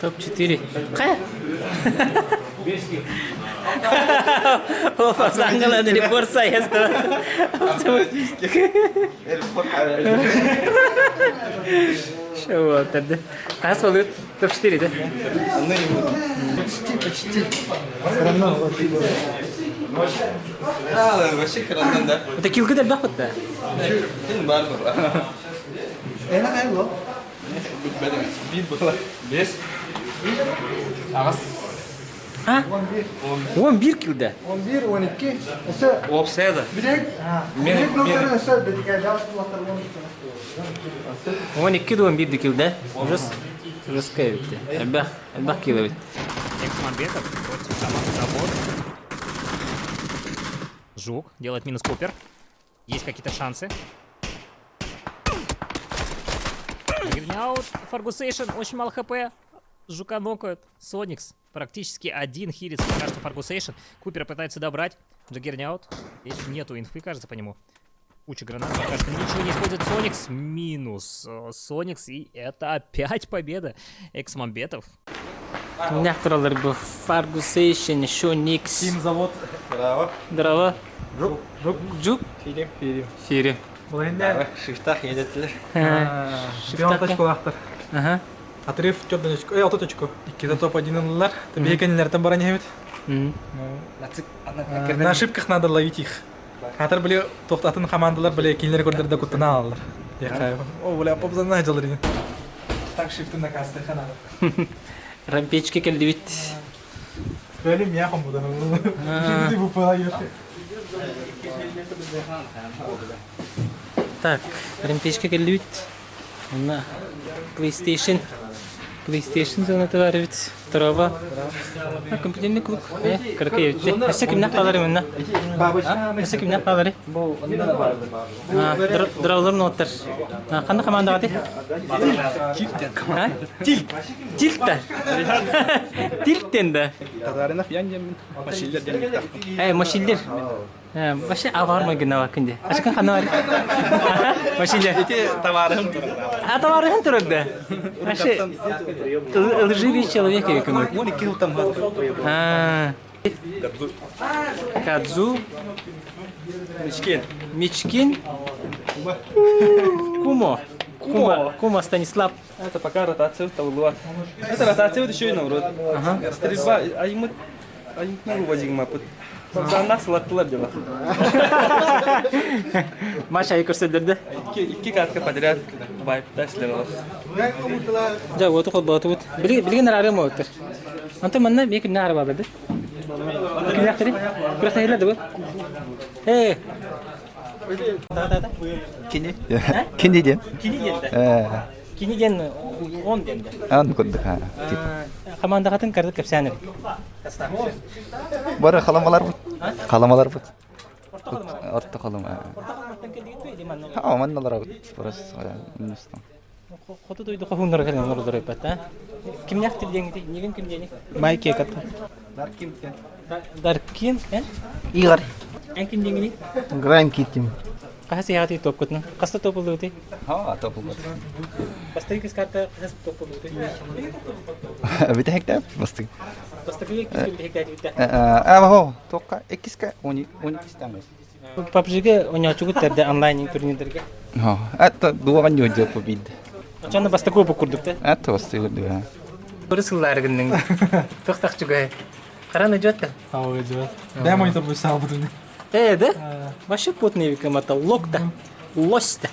Топ-4. О, папзан репорт саясты. Шо, тәді. Қас болует? Топ-4, да? Почти. Вообще крандан да. Это килка дәл бақ бұтта? Бар. Эна қай бұл? Бит бұл. 5. Ағас. Ha? 11 kilde. 11, 12. Ese Opsaydı. bilek. Bilek noktaları ese dedik ya. Yavaş kulakları 12 de 11 kilde. Жестко bitti. Elbah kilo bitti. Эксманбетов против команды Забор. Жук делает минус Купер. Есть какие-то шансы. Гирняут. Фаргусейшн. Очень мало хп. Жука нокают. Соникс. Практически один хилится пока что Фаргусейшн. Купер пытается добрать. Джаггерняут. Здесь нету инфы, кажется, по нему. Куча гранат. Пока что ничего не использует Соникс. Минус Соникс. И это опять победа Эксманбетов. У меня второй был Фаргусейшн, еще Никс. Завод. Дрова. Жук. Фири. Шифтах едеттілер. Шифтах колақтар. Ага. Отрыв 4 очко, 6 очко. 2 топ-1 ұлылар. Бекенлерден баран ебет. На ошибках надо ловить их. Хатыр біле тоқтатын командалар біле кейінлер көрдерді күттіна алалар. О, біле апапзан найдалар екен. Так шифтін на касты қанады. Рампечке келді бит. Бөлім яқым бұдан. Жинді бұпала ерте. Так, рампечке келді бит. Она PlayStation зоната бар бит. Второго. Компьютерный клуб. Каракай бит. Ася кимнә калары менә? Ася кимнә калары? Бу драулар ноттар. Кандай команда ди? Тилтен. Тилтен да. Кадарына фиян машиллер ден. Машиллер. Вообще аварма гына вакынды. Ашкан ханар. Машиллер. Товарым. Товарым турда. Вообще лживый человек я кому. Он и кинул там. Кадзу. Мичкин. Кума Станислав. Это пока ротация в Это ротация еще и наоборот. Стрельба, а ему выводим мапы. За нас латтылар дела. Маша и көрсөтдөрдө. Iki катка подряд. Байптар слералар. Да, вот такой батут. Билген арам отыр. Анта манна бек не арба беді. Ким яктыры? Просто еледі бу. Киндиден. Киниден 10 денде. Ан кодды. Команда хатын карды кепсәнер. Бара халамалар бут. Халамалар бут. Орта халама. Ha, манналар бут. Просто инстан. Хоту дойду кохундар келген ордор айпат, Ким яктыр деңди? Неген ким дени? Майке кат. Даркин, Игорь. Ким деңди? Грайм китим. Касы яти топ көтнө. Каста топ болду ти? Топ болду. Бастай кис карта кас топ болду ти? Битекте басты. Бастай кис битекте ти? Ho, тока экиска 12 стамес. PUBG-ге ойночугу терде онлайн турнирлерге. Это дуаган жойдо побид. Ачаны баста көп курдук та? Это басты курдук. Көрүсүллар гынның. Токтакчуга. Караны жотта. Сау жот. Дәм ойдыр бу сау бутын. Да? Вообще потный викам это локта. Лоста.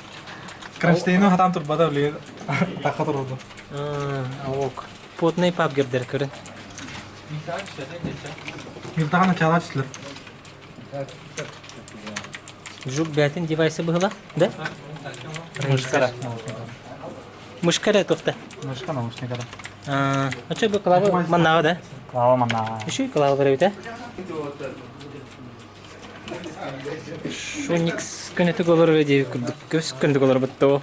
Кронштейну хатам турбада блин. Таха турду. Ок. Потный пап гердер көрін. Милтаганы чалачтылар. Жук бәтін девайсы бұғыла, да? Мышкара. Мышкара тоқта. Мышка наушникара. А че бұл клавы маннағы, да? Клава манна. Еще и клавы бар бит, а? Шо никс күнеті колор өде, көз күнді колор бұтты.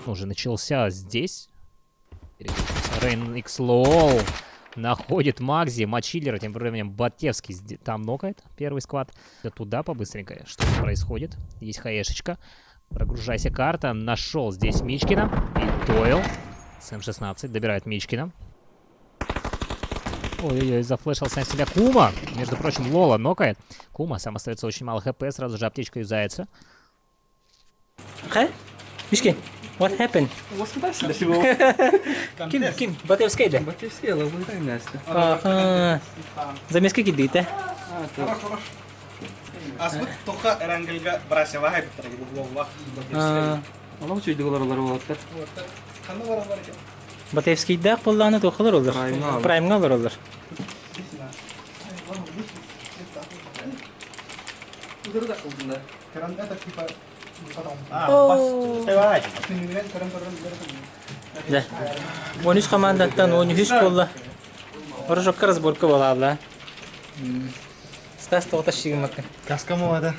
Уже начался здесь. Рейн X Lol находит Макзи, матчиллера, тем временем Батевский там нокает первый сквад. Да туда побыстренько, что происходит. Есть хаешечка. Прогружайся, карта. Нашел здесь Мичкина. И Дойл. СМ-16 добирает Мичкина. Ой-ой-ой, зафлешился на себя Кума. Между прочим, Лола нокает. Кума, сам остается очень мало хп, сразу же аптечка юзается. Мишкин, what happened? Ким, Батевский, да? Батевский, але ви так нести. Ага. Замеска кидит, да? Асбык тоха эрангелга брасева хайптар булва. Алау чүйді олар болатты. Батевский да қолланы тоқылыр олар. Праймға олар олар. Да. 13 командаттан 13 болла. Орожокка разборка болабла. Стас тоғыта шигімакка. Каска мовада.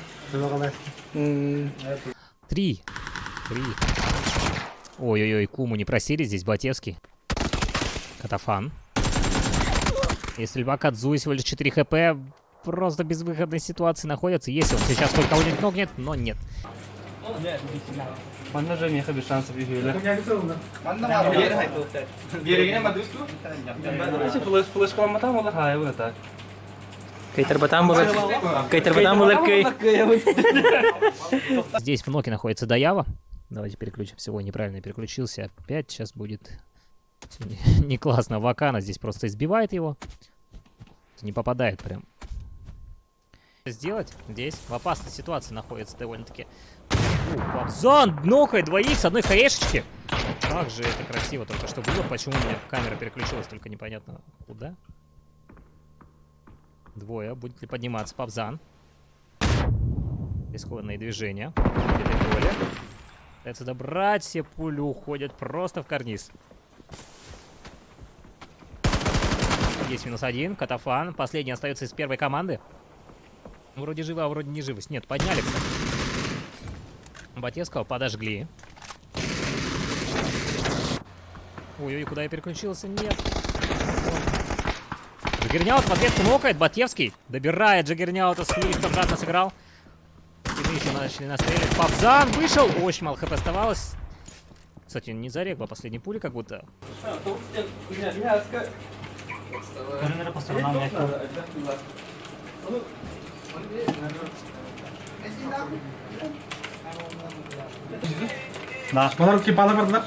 3. Ой-ой-ой, Куму не просили здесь, Батевский. Катафан. И стрельба Кадзуи всего лишь 4 хп. Просто безвыходной ситуации находится. Если он сейчас хоть кого-нибудь ногнет, но нет. Манна же меха без шансов играли. Флеш каламатам олар хай вот так. Кейтер батам булар кей. Здесь в ноке находится Даява. Давайте переключимся. Ой, неправильно переключился. Опять сейчас будет не классно. Вакана здесь просто избивает его. Не попадает прям. Сделать здесь в опасной ситуации находится довольно-таки. Пабзон нокает двоих с одной хаешечки. Как же это красиво только что было. Почему у меня камера переключилась, только непонятно куда. Двое. Будет ли подниматься Пабзан? Исходные движения. Пытается добрать. Все пули уходят просто в карниз. Есть -1. Катафан. Последний остается из первой команды. Вроде живы, а вроде не живы. Нет, подняли, кстати. Батевского подожгли. Ой-ой, куда я переключился? Нет. Джаггернаут в ответку нокает. Батевский добирает Джаггернаута. Слишком жадно сыграл. И мы еще начали настреливать. Пабзан вышел. Очень мало хп оставалось. Кстати, не зарегла последней пули, как будто. Да. Балар кипалар бардылар.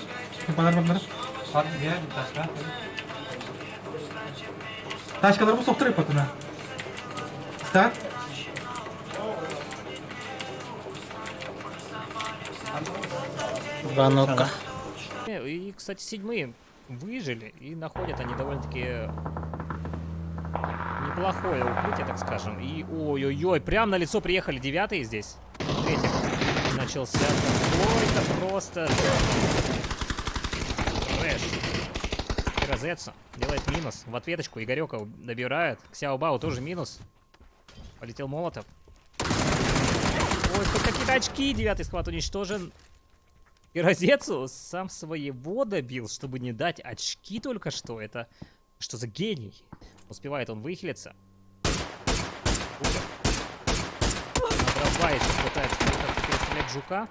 Ташкалар бу соқтырып потуна. Старт. Ванока. И, кстати, 7-е выжили. И находят они довольно-таки неплохое укрытие, так скажем. И ой-ой-ой, прям на лицо приехали 9-е здесь. Третий начался какой-то просто трэш. Розетсу делает минус. В ответочку Игорёка добирает. Ксяобао тоже минус. Полетел Молотов. Ой, хоть какие-то очки. 9-й схват уничтожен. И Розетсу сам своего добил, чтобы не дать очки только что. Это что за гений? Успевает он выхилиться. Дробайчик пытается перестрелять Жука.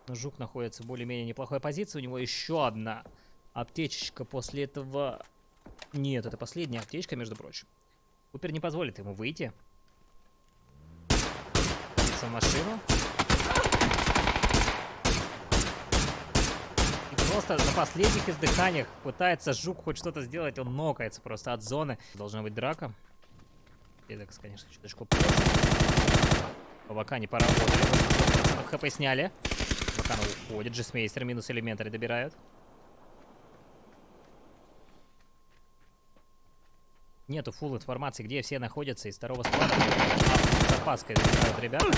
Но Жук находится в более-менее неплохой позиции. У него еще одна аптечечка после этого. Нет, это последняя аптечка, между прочим. Купер не позволит ему выйти. В машину. И просто на последних издыханиях пытается Жук хоть что-то сделать. Он нокается просто от зоны. Должна быть драка. Эдекс, конечно, чуточку позже. По Вакане поработали. 100% хп сняли. Вакан уходит. Джесмейстер минус элементари добирают. Нету фулл информации, где все находятся из второго склада. С опаской забирают ребята.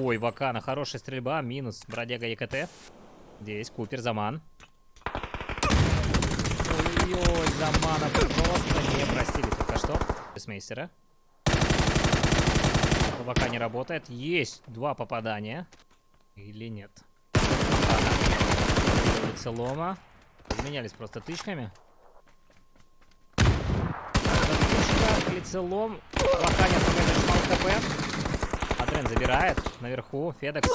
Ой, Вакана, хорошая стрельба. Минус бродяга ЕКТ. Здесь Купер, Заман. Ой-ой, Замана просто не простили только что. Джесмейстера. ВК не работает. Есть 2 попадания. Или нет? Лицелома. Изменялись просто тычками. Лицелом. ВК не оставляет мало ХП. Адрен забирает. Наверху. Федекс.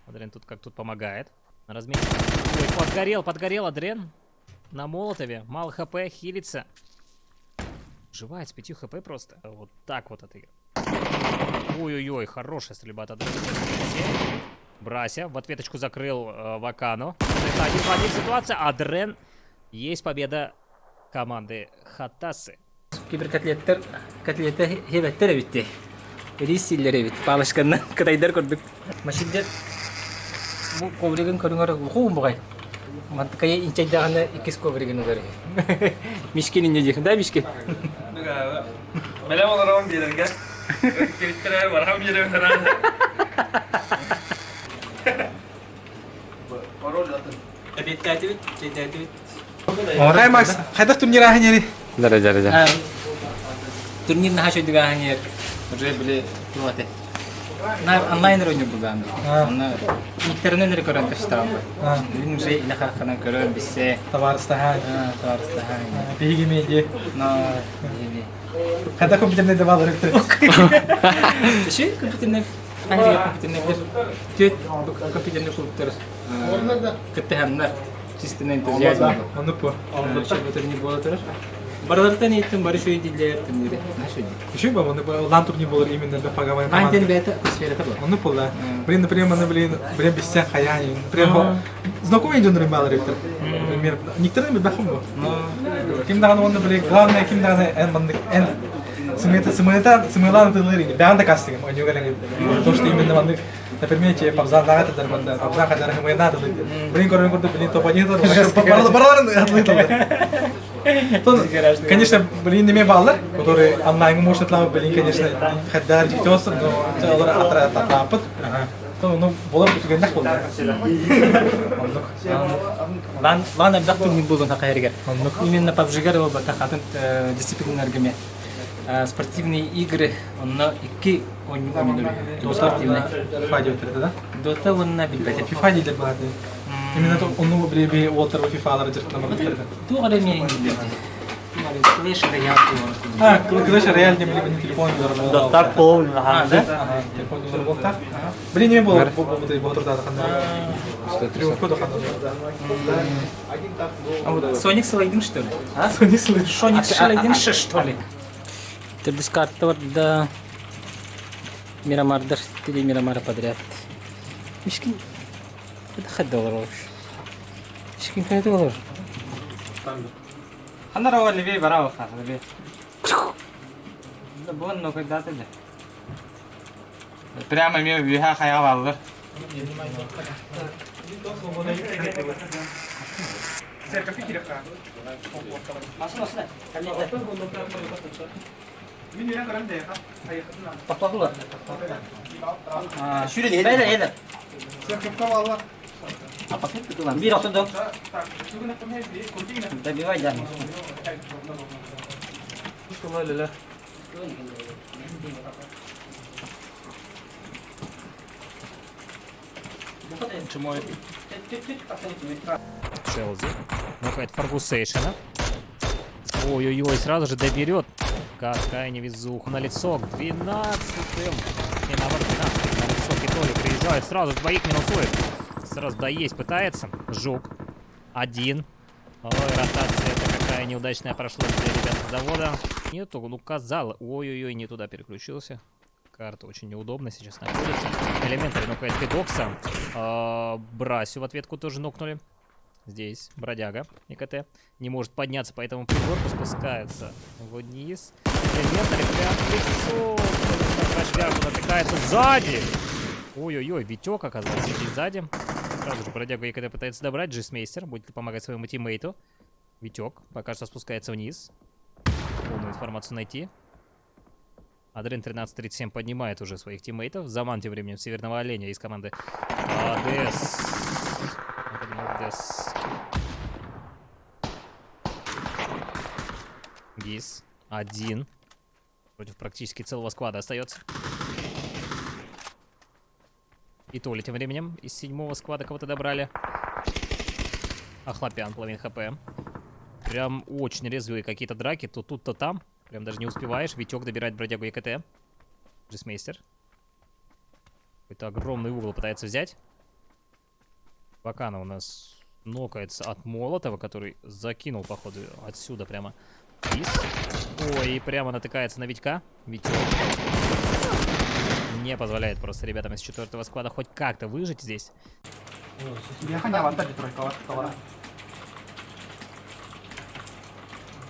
Адрен тут как тут помогает. На размете. Ой, подгорел Адрен. На молотове. Мало ХП. Хилится. Живает с 5 ХП просто. Вот так вот отыграл. Ой-ой-ой, хорошая стрельба от Адрена. Брася в ответочку закрыл Вакану. Это 1-1 ситуация. Адрен. Есть победа команды Хатасы. Киберкотлеттер хебеттер битти. Рисиллер бит. Палышканнан кытайдар көрдүк. Машиндер бу ковригин көрүңөр ухуун бугай. Мантыкая инчайдаганы икис ковригин көрү. Мишкин инже да Мишкин. Белем оларам берерге. Кириттерер барам берем таран. Пароль атын. Эбеттатибит, чейтатибит. Орай Макс, хайдах турнир ахнери. Да. Турнир на хашо дигахнер. Уже были туате. На онлайн ройне буган. На интернет рекорд каштам. Бин же илаха хана көрөн биссе. Товарстахан. Товарстахан. Биги меди. На Хайдах компьютерный давал ректор. Ши компьютерный компьютерный тет компьютерный компьютер. Кеттеханнар. Чистый энтузиазм. Он упор. Он не было тоже. Бардардан еттім, бары шөй дейлер түндері. Еще бы, он лан турнир был именно для поговорить. Антен бета атмосфера было. Он упал, да. Блин, например, мы без всех хаяни. Например, знакомый идет нормально ректор. Например, некоторые мы бахом был. Ким даган он, например, главное, ким даган эн симулятор тылырыни. Бянда кастинг, они говорят, то что именно он, например, те пабзан дагат дарбанда, пабзан хадар хэмэ надо лыды. Блин, короче, блин, то понятно. Бараларын отлытал. Конечно, блин, не баллар, которые онлайн может лавы, блин, конечно, хадар дитёсы, но целый отряд. Ну, было бы тугай нахуй. Лан абдакту не был на хайригер. Именно PUBG был бахатен дисциплинарными. Спортивные игры, он на ики он не спортивные. FIFA идет это, да? Дота он на бильбете. FIFA не для баты. Именно то он ну блиби Уолтер в FIFA раджет на магазине. Ту ada мне не бильбете. Клэш Рояль. Клэш Рояль не были на телефоне заработал. Да так полный, да? Телефон заработал. Блин, не было Уолтер да хан. Треугольник хан. А вот Соник Слайдин что ли? А? Соник Слайдин что ли? Ты дискарта вот да Мирамар даже или Мирамара подряд. Мишкин. Это $1. Мишкин $1. Она ровно левее барава ха, левее. Да бон, но когда-то да. Прямо мне виха хаявал. Папагла. Шүрел еді. А пакет кытылам. Бир отындым. Добивай да. Челси. Нокает Фаргусейшена. Ой-ой-ой, сразу же доберет. Какая невезуха. На лицо к 12-м. И наоборот, 12-м. На лицо Китоли приезжает. Сразу двоих минусует. Сразу доесть пытается. Жук. Один. Ой, ротация это какая неудачная прошла для ребят с завода. Нету, ну казалось. Ой-ой-ой, не туда переключился. Карта очень неудобно сейчас находится. Элементарь нокает Пидокса. Брасю в ответку тоже нокнули. Здесь бродяга ИКТ не может подняться, поэтому пригорку спускается вниз. комплиментарь прям в лицо. Бродягу натыкается сзади. Ой-ой-ой, Витек оказался здесь сзади. Сразу же бродягу ЕКТ пытается добрать. Джисмейстер будет помогать своему тиммейту. Витек пока что спускается вниз. Полную информацию найти. Адрен 1337 поднимает уже своих тиммейтов. Заман тем временем Северного Оленя из команды АДС. Гис. Один. Против практически целого сквада остается. И Толи тем временем из 7-го сквада кого-то добрали. Ахлопян, половина хп. Прям очень резвые какие-то драки. То тут, то там. Прям даже не успеваешь. Витек добирает бродягу ЕКТ. Джисмейстер. Какой-то огромный угол пытается взять. Бакана у нас нокается от Молотова, который закинул, походу, отсюда прямо. Ой, и прямо натыкается на Витька. Витек не позволяет просто ребятам из 4-го сквада хоть как-то выжить здесь.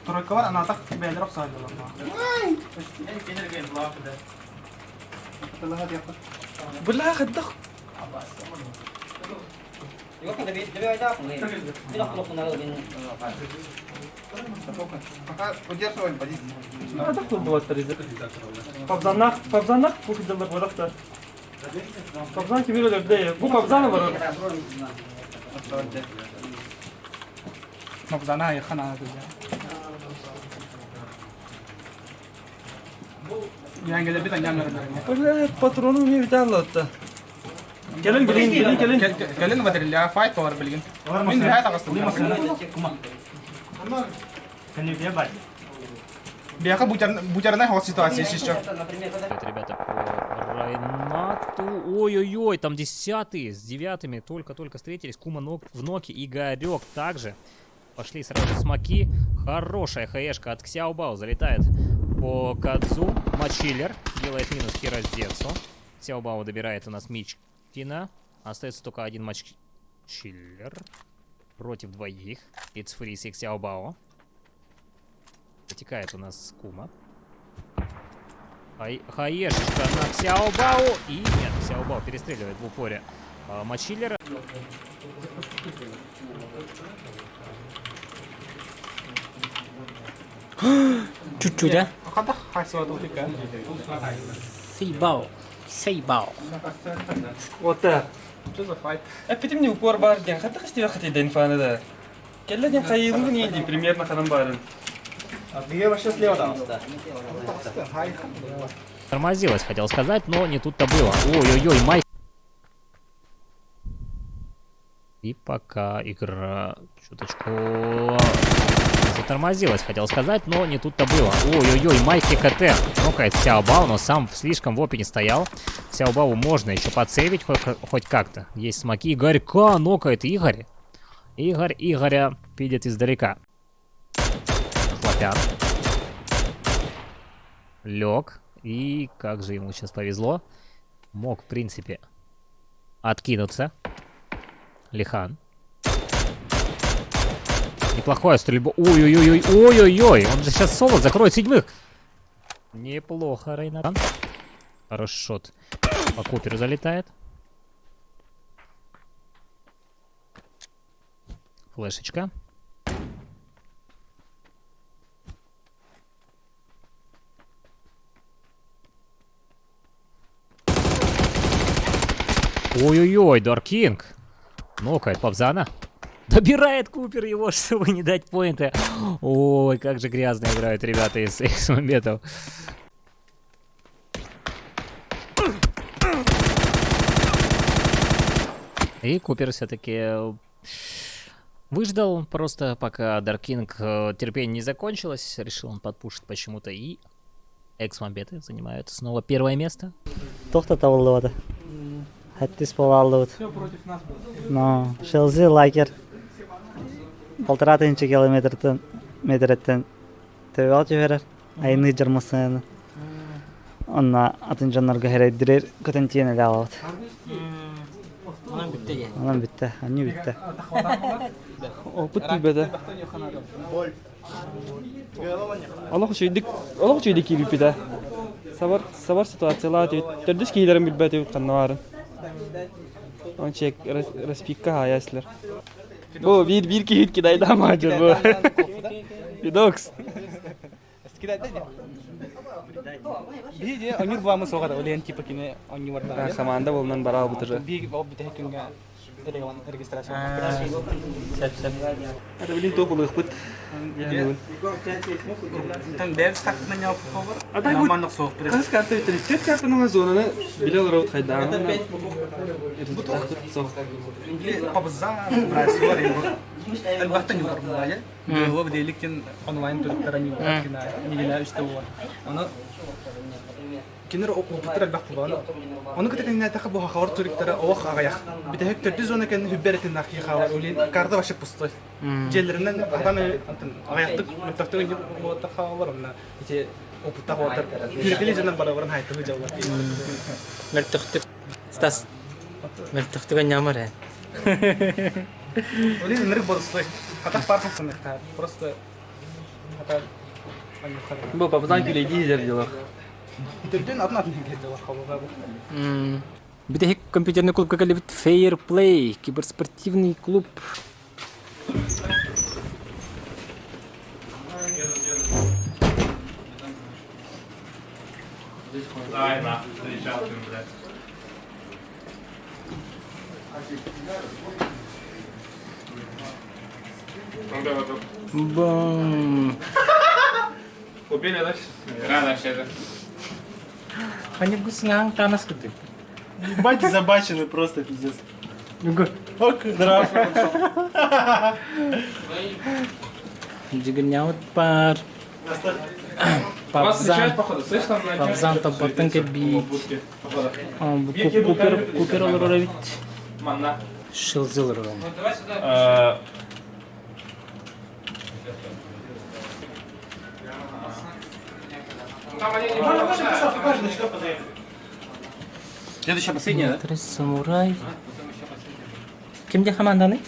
Тройка var, ana tak beğenir sayılır. بالله خدخ. Пабзанlar bu kızlar var da. Pabzan kimi öyle değil. Bu pabzan var. Pabzana yakın ana kızlar. Yengede bir tane öyle patronum ne biter latta. Gelin gelin materyal fight var bilgin. Min nihayet aslında. Kan you get back? Biarkan bucarnya hot ситуации сейчас. Ребята по Райнату. Ой-ой-ой, там 10-й с 9-ми только-только встретились. Кума в ноке, Игорек также. Пошли сразу смоки. Хорошая хаешка от Ксяобао залетает по Кадзу. Мачиллер делает минус Хироздецу. Ксяобао добирает у нас Мичкина. Остается только один Мачиллер против двоих. It's Freeze и Ксяобао. Затекает у нас Кума. Хаешечка на Ксяобао. И нет, Ксяобао перестреливает в упоре Мачиллера. Чуть-чуть, а? Сейбао. Вот так. Что за файт? Эпитем не упор бар ден. Хата хастива хати ден фана да. Келла ден хайилу не ди примерно ханам барын. Где вообще слева там? Тормозилась, хотел сказать, но не тут-то было. Ой-ой-ой, Майк. И пока игра чуточку затормозилась, хотел сказать, но не тут-то было. Ой-ой-ой, Майк ЕКТ нокает Ксяобао, но сам слишком в опе не стоял. Ксяобао можно еще подсейвить хоть как-то. Есть смоки. Игорька нокает Игорь. Игоря видит издалека. Хлопян. Лег. И как же ему сейчас повезло. Мог, в принципе, откинуться. Лихан. Неплохая стрельба. Ой-ой-ой, ой-ой-ой. Он же сейчас соло закроет 7-х. Неплохо, Рейнар. Хороший шот. По Куперу залетает. Флешечка. Ой-ой-ой, Даркинг. Нокает Пабзана. Добирает Купер его, чтобы не дать поинты. Ой, как же грязно играют ребята из X-моментов. И Купер все-таки выждал просто, пока Даркинг терпение не закончилось. Решил он подпушить почему-то. И X-момбеты занимают снова первое место. Тоқтата болды. Хаттис болалды. Все против нас было. Но Шелзи лайкер. 1,5 километрден метрден төбел жіберер. Айны жармасын. Онна атын жаннарға херейдірер көтен тиен әлі алады. Анан битте, они битте. Опыт билбеде. Аллах чөйдик кибипиде. Сабар ситуациялар төрдөс кейлерин билбете каннарын. Он чек распикка хаяслар. Бу бир кейт кидайда мажыр бу. Видокс. Биде онир буамы согада олен типа кине онни варда. Саманда болнан бара бутыры. Биг об бите күнгө регистрация. Сеп. Ада билин тополук бут. Тан дерс тактына яп хабар. Ада мандык соок берет. Кыз карта өтүрүп, тет картанын зонаны биле алып кайдан. Бут соок. Кабыза, брасуар инде. Албатта югар булая. Бу бделиктен онлайн төрөктөрүн югар нигелер үстө бар. Аны кинер опуттар албатта бар. Аны кетенне тахы бу хабар төрөктөрү ох агаяк. Битек төрдү зона кен хүббереттен нахи хабар улин карда башып пустой. Жерлеринен адам аяктык мөттөктөн бу хабар мына ите опутта хабар. Күргеле жанан барабарын хайтып жаулар. Мертөктүк. Стас. Мертөктүк нямар. Улин нэр борстой. Хата парфактный хата. Просто хата бу пападан килеги жерлер. Төрдөн атна жерлер хабар. Битек компьютерный клуб как любит Fair Play, киберспортивный клуб. Ай, на, встречал ты, блядь. Бам. Купили, да? Рано вообще. Они гусням танас куты. Ебать забачены просто пиздец. Ок, здравствуй. Джигняут пар. Пабзан табартын кеби. Купер олоровит. Шилзил олоровит. Следующая, последняя, да? Самурай. Кем команданы?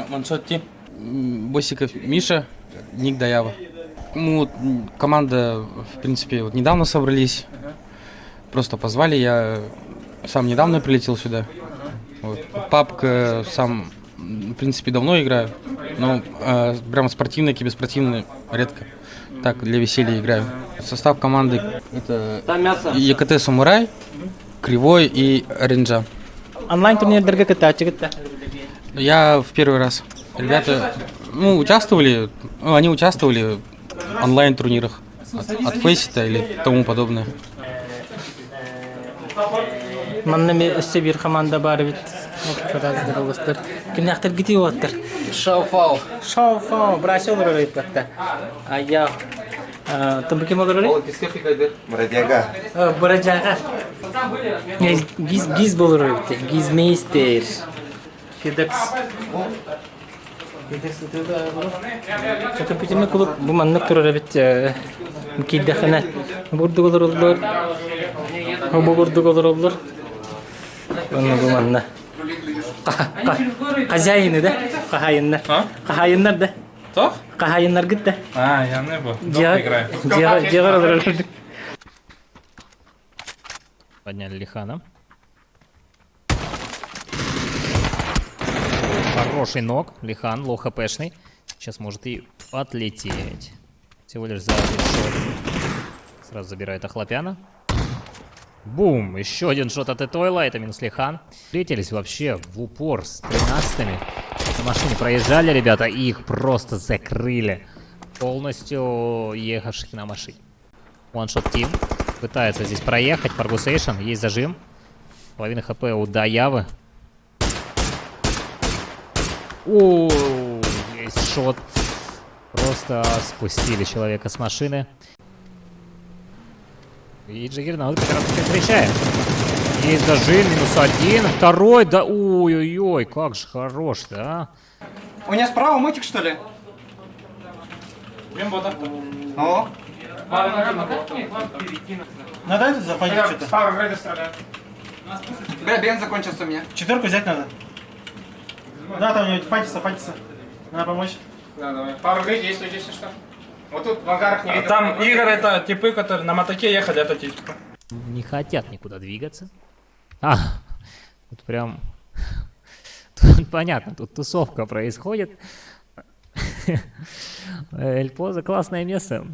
Маншотти. Босиков Миша, ник Даява. Ну, команда, в принципе, вот недавно собрались. Просто позвали, я сам недавно прилетел сюда. Вот. Папка сам, в принципе, давно играю. Но прям спортивный, киберспортивный редко. Так, для веселья играю. Состав команды это ЕКТ Самурай, Кривой и Ренджа. Онлайн турнирдерге катачыгытта. Я в первый раз. Ребята, они участвовали в онлайн-турнирах от Фейсита или тому подобное. Маннами өссе бир команда бар бит. Кимнактыр гити оттыр. Шауфау, брасел ройт такта. Ая. Там кем олор? Бродяга. Гиз болор бит. Гизмейстер. Федекс. Компьютерный клуб бу маннык турар бит. Киддехана. Бурду олор. Бурду олор. Onu bu manna. Kazayını da, kahayınlar. Kahayınlar da. Кто? Kahayınlar gitti. А, я не был. Дома играю. Подняли Лихана. Хороший ног. Лихан, лоу хпшный. Сейчас может и отлететь. Всего лишь за один шот. Сразу забирает Охлопяна. Бум! Еще один шот от Этойла. Это минус Лихан. Встретились вообще в упор с 13-ми. На машине проезжали, ребята, и их просто закрыли. Полностью ехавших на машине. One-shot team. Пытается здесь проехать. Фаргусейшн. Есть зажим. Половина хп у Даявы. О, есть шот. Просто спустили человека с машины. И Джиггернаут как раз таки встречает. Есть зажим, минус один. Второй, да ой-ой-ой, как же хорош-то, а. У меня справа мотик, что ли? Бля, бенз закончился у меня. 4 взять надо. Да, там у него фатится. Надо помочь. Да, давай. Пару грей действует, если что. Вот тут в ангарах не видно. Там Игорь это типы, которые на мотоке ехали, это типа. Не хотят никуда двигаться. Тут прям... Тут понятно, тут тусовка происходит. Эльпоза классное место.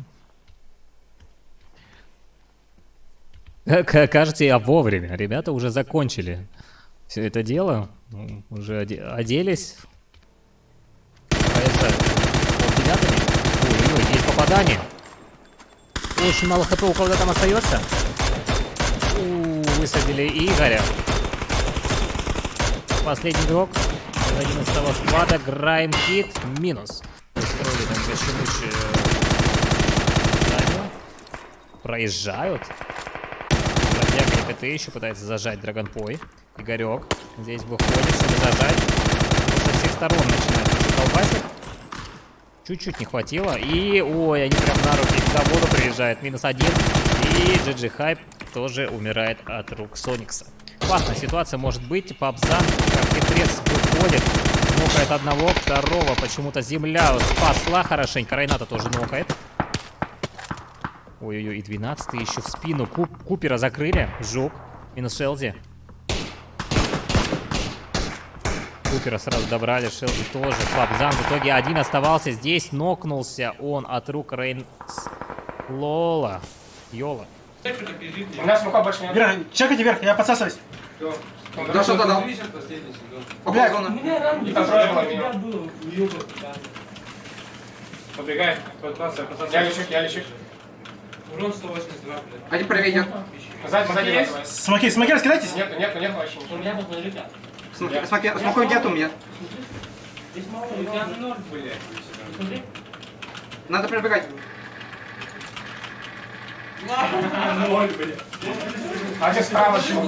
Кажется, я вовремя. Ребята уже закончили все это дело. Ну, уже оделись. Поезжают. Ой, есть попадание. Очень мало хп у кого-то там остается. Высадили Игоря. Последний игрок. 11-го склада. Грайм Кит. Минус. Устроили там большущее здание. Проезжают. Бродяга КТ еще пытается зажать Драгонпой. Игорек здесь выходит, чтобы зажать. Со всех сторон начинает колбасить. Чуть-чуть не хватило. И, ой, они прям на руки к заводу приезжают. -1. И GG Hype тоже умирает от рук Соникса. Классная ситуация может быть. Пабзан, как хитрец, выходит. Нокает одного, второго. Почему-то земля спасла хорошенько. Райната тоже нокает. Ой-ой-ой, и 12-й еще в спину. Купера закрыли. Жук. Минус Шелзи. Купера сразу добрали. Шелзи тоже. Пабзан в итоге один оставался здесь. Нокнулся он от рук Рейнс Лола. Йола. У нас мука больше нет. Вверх, чекайте вверх, я подсасываюсь. Да что-то дал. Блядь, Побегай. Я лечу. Урон 182, блядь. Один правее идет. Сзади есть? Смоки раскидайтесь? Нет вообще ничего. У меня вот налетят. Смоков нет у меня. Здесь мало, у тебя 0, блядь. Надо пробегать. 0, блядь. А здесь справа чего?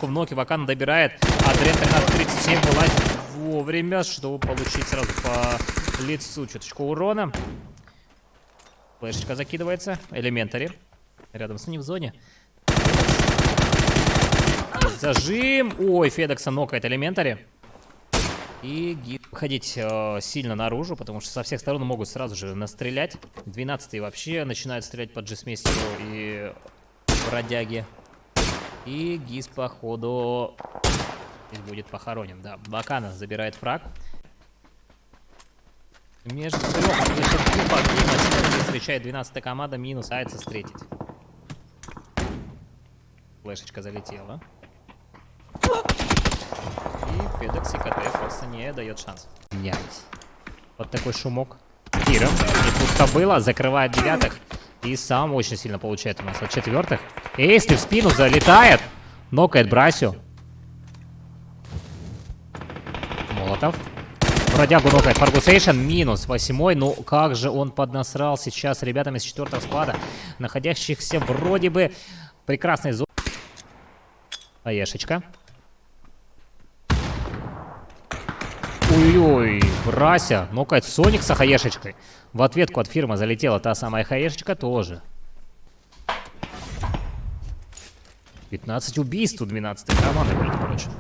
В ноке Вакана добирает. Адрен 13:37 вылазит вовремя, чтобы получить сразу по лицу чуточку урона. Флешечка закидывается. Элементари. Рядом с ним в зоне. Зажим. Ой, Федекса нокает Элементари. И ходить сильно наружу, потому что со всех сторон могут сразу же настрелять. 12-й вообще начинают стрелять по Джесмейстеру и бродяге. И Гиз, походу, здесь будет похоронен. Да, Бакана забирает фраг. Между встречает 12-я команда, минус Айца встретить. Флешечка залетела. И Федекс и КТ просто не дает шанс. Менялись. Вот такой шумок. Киром. Неплохо было. Закрывает 9-х. И сам очень сильно получает у нас от 4-х. Эйсли в спину залетает. Нокает Брасю. Молотов. Бродягу нокает Фаргусейшн. Минус 8-й. Ну как же он поднасрал сейчас ребятами с 4-го склада, находящихся вроде бы в прекрасной зоне. Аешечка. Ой-ой, Брася нокает Соник с хаешечкой. В ответку от фирмы залетела та самая хаешечка тоже. 15 убийств у 12-й команды, между прочим.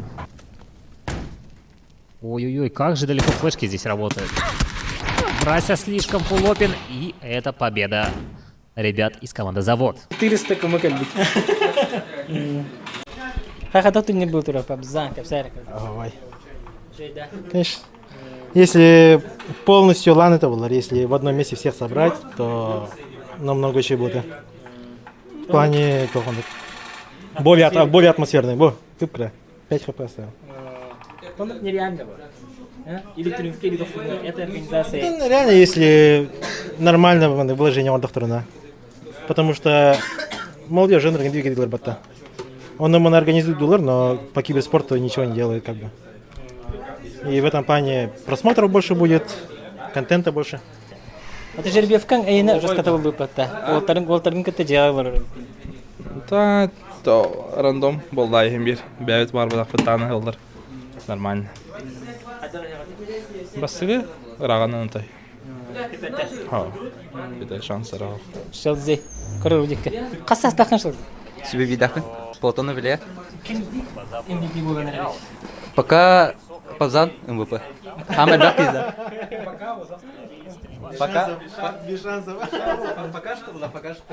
Ой-ой-ой, как же далеко флешки здесь работают. Брася слишком фулопен, и это победа ребят из команды Завод. 400 кому как быть. Как ты не был тура, Пабзан, Капсарик. Ой. Конечно. Если полностью лан это было, если в одном месте всех собрать, то намного еще будет. В плане как он более атмосферный. Бо, кыпкра. 5 хп оставил. Он нереально был. Или трюмки, или это организация. Ну, реально, если нормально вложение он докторна. Потому что молодежь жанр двигатель бата. Он ему организует доллар, но по киберспорту ничего не делает как бы. И в этом плане просмотров больше будет, контента больше. Это жеребьевкан, а я раскатывал бы пота. Волтарин как-то делал. Да, то рандом был да, имбир. Бявит марбадах пытана хелдер. Нормально. Басыгы ырағанын тай. Ха, бидай шанс ырағы. Шелдей. Көрөрдикке. Кassa стаканшыл. Себе видахын. Платона влияет. MVP болганар. Пока Пазан МВП. Хамед Бахтиза. Пока. Без шансов. Пока что, да, пока что.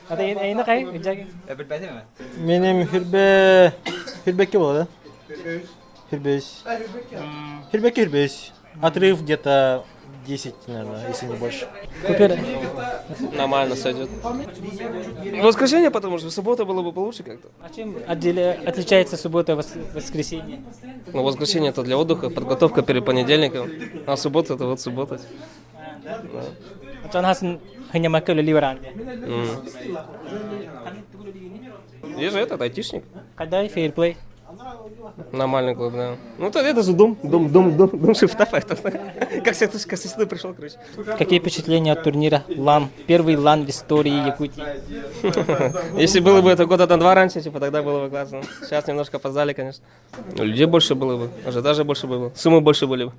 Ата эйне кай? Жаги. Менің Хирбекке болады. Хирбек. Отрыв где-то 10, наверное, если не больше. Купер. Нормально сойдет. Воскресенье, потому что в субботу было бы получше как-то. А чем отличается суббота от воскресенье? Но воскресенье это для отдыха, подготовка перед понедельником, а суббота это вот суббота. Атанхасын хынямакка ливеран. Я же этот айтишник. Кадай фейрплей. Нормальный клуб, да. Ну это же дом шифта, поэтому как сюда пришел, короче. Какие впечатления от турнира ЛАН? Первый ЛАН в истории Якутии. Если было бы это года на 2 раньше, типа, тогда было бы классно. Сейчас немножко опоздали, конечно. Людей больше было бы, ажиотажа больше было, суммы больше были бы.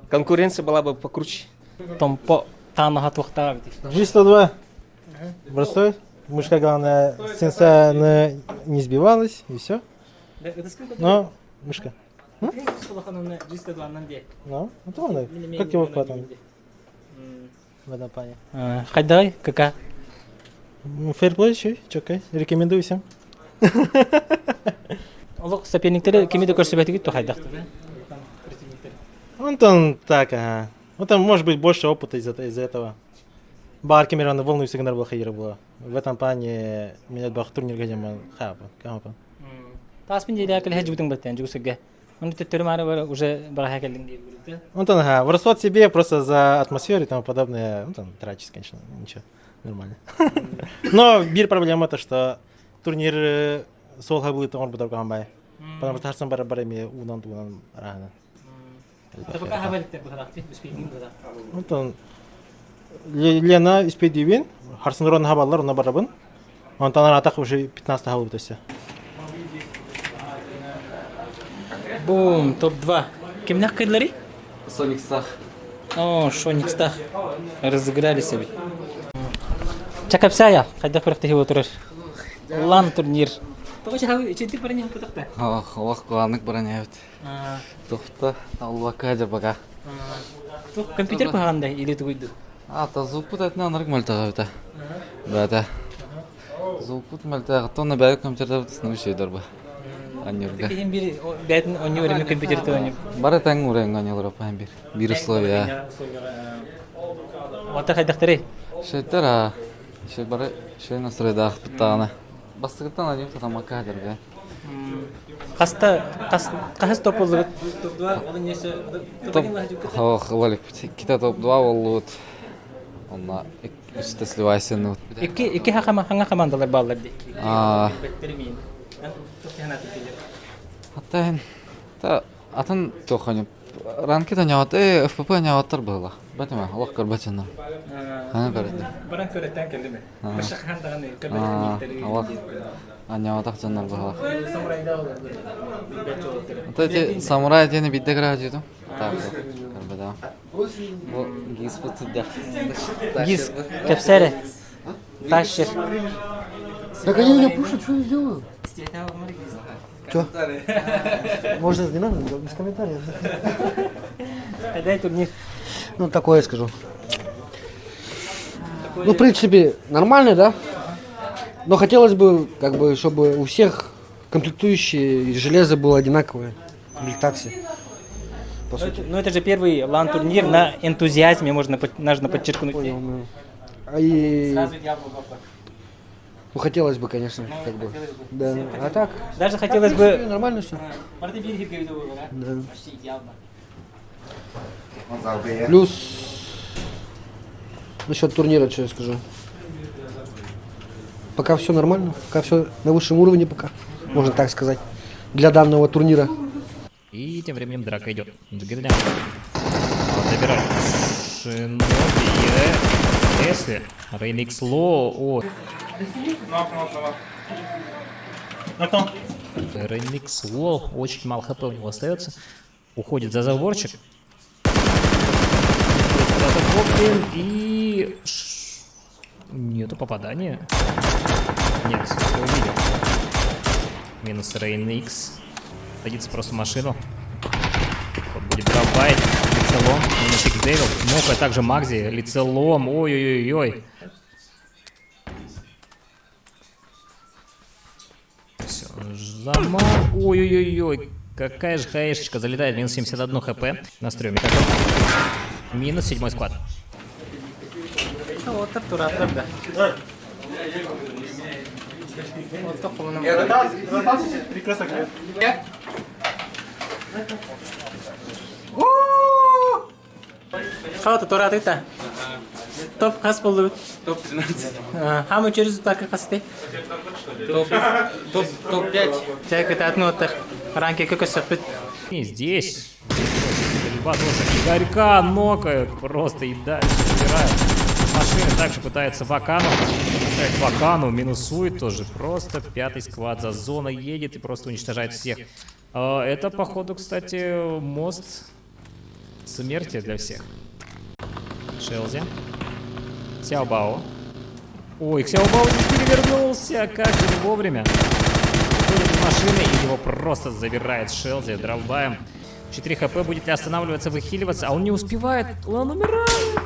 Конкуренция была бы покруче. Томпо танага тухта. G102. Бросой. Мышка, главное, сенса не сбивалась, и все. Но, мышка. Ну, это он, как его хватает? В этом плане. Хайдай, кака? Фейрплей еще, чокай, рекомендую всем. Олог соперниктері кемеде көрсетбетігі то хайдақты, да? Он так, ага. Ну там может быть больше опыта из-за этого. Бар Кемерана волну всегда был хайра была. В этом плане меня бах турнир где мы хапа, кампа. Таспин деди акел хедж бутын баттен жусыгга. Он это термары уже бараха келдин деп билди. Он там, ага, в расход себе просто за атмосферу и тому подобное, ну там трачить, конечно, ничего, нормально. Но бир проблема то, что турнир сол хаблыты он будет гамбай. Потому что харсан бара-барами унан рано. Это пока хабалиттер бахарахти, беспейдин да. Ну там Лена испедивин, Харсенрон хабаллар на барабын. Он там атак уже 15 хабал бутася. Бум, топ-2. Кемнах кайдлари? Соник Стах. О, Шоник Стах. Разыграли себе. Чакапсая, хайда көрөктө хеп отурар. Лан турнир. Тогоча хабы ичети барыня путакта. Аллах кыланык бараня. Тофта, Аллака да бага. Компьютер кагандай или туйду? Звук путать на нормально это. Да. Звук пут мальта, то на бай компьютер на все дорба. Аннюрга. Кем бир бетин оню время компьютер то. Бара таңу ренга нелора памбир. Бир условия. Вот так докторы. Шетара. Шебара, шей настройда питана. Бастыгытан адим там акадерга. Кас тополу. Топ-2 ол несе. Валик, кита топ-2 болот. Онна үстесливайсен. Iki ханга командалар баллар ди. Термин. Атын тоханып. Ранкета няват, ФПП няваттар было. Бәтеме, Аллах көрбәтеннәр. Хана көрәде. Баран көрәттән келдеме? Башка хандаганы көрбәтен Аллах няватак жаннар было. Самурайда олар. Ата самурай дене бидде гражиду. Так, көрбәдә. Бу гис бутуда. Гис, кепсере. Ташер. Так они меня пушат, что я сделаю? Чё? Можно не надо, без комментариев. Дай турнир. Ну, такое скажу. Ну, в принципе, нормально, да? Но хотелось бы, как бы, чтобы у всех комплектующие железо было одинаковое. Комплектация. Ну, это же первый лан-турнир на энтузиазме, нужно подчеркнуть. Понял, и... Ну, хотелось бы, конечно, как бы. Да. А так? Даже хотелось бы... Нормально все. Да. Плюс насчет турнира, что я скажу. Пока все нормально, пока все на высшем уровне пока, можно так сказать, для данного турнира. И тем временем драка идет. Забирает Шиноби и Эсли. Рейникс Ло. Рейникс Ло. Очень мало хп у него остается. Уходит за заборчик. Куда-то Гоблин и... Нету попадания. Нет, все увидел. Минус Рейн Икс. Садится просто в машину. Вот будет дробайт. Лицелом. Минус Икс Девил. Мокая также Магзи. Лицелом. Ой-ой-ой-ой. Все. Замар. Ой-ой-ой-ой. Какая же хаешечка. Залетает. Минус 71 хп. На стреме. Минус 7 склад. Вот Артур, правда. Вот только он. Прекрасно. Қалады тұрады топ қас болды? Топ 13. Хамы через так қасты? Топ 5. Жай кетатын оттар. Ранки көкөс сөппіт. И здесь. Стрельба тоже. Игорька нокают. Просто и дальше собирают. Машина также пытается Вакану. Вакану минусует тоже. Просто 5-й сквад за зоной едет и просто уничтожает всех. Это, походу, кстати, мост смерти для всех. Шелзи. Сяобао. Ой, Сяобао не перевернулся. Как же не вовремя. Выходит из машины и его просто забирает Шелзи. Дровбаем. 4 хп. Будет ли останавливаться, выхиливаться? А он не успевает. Он умирает.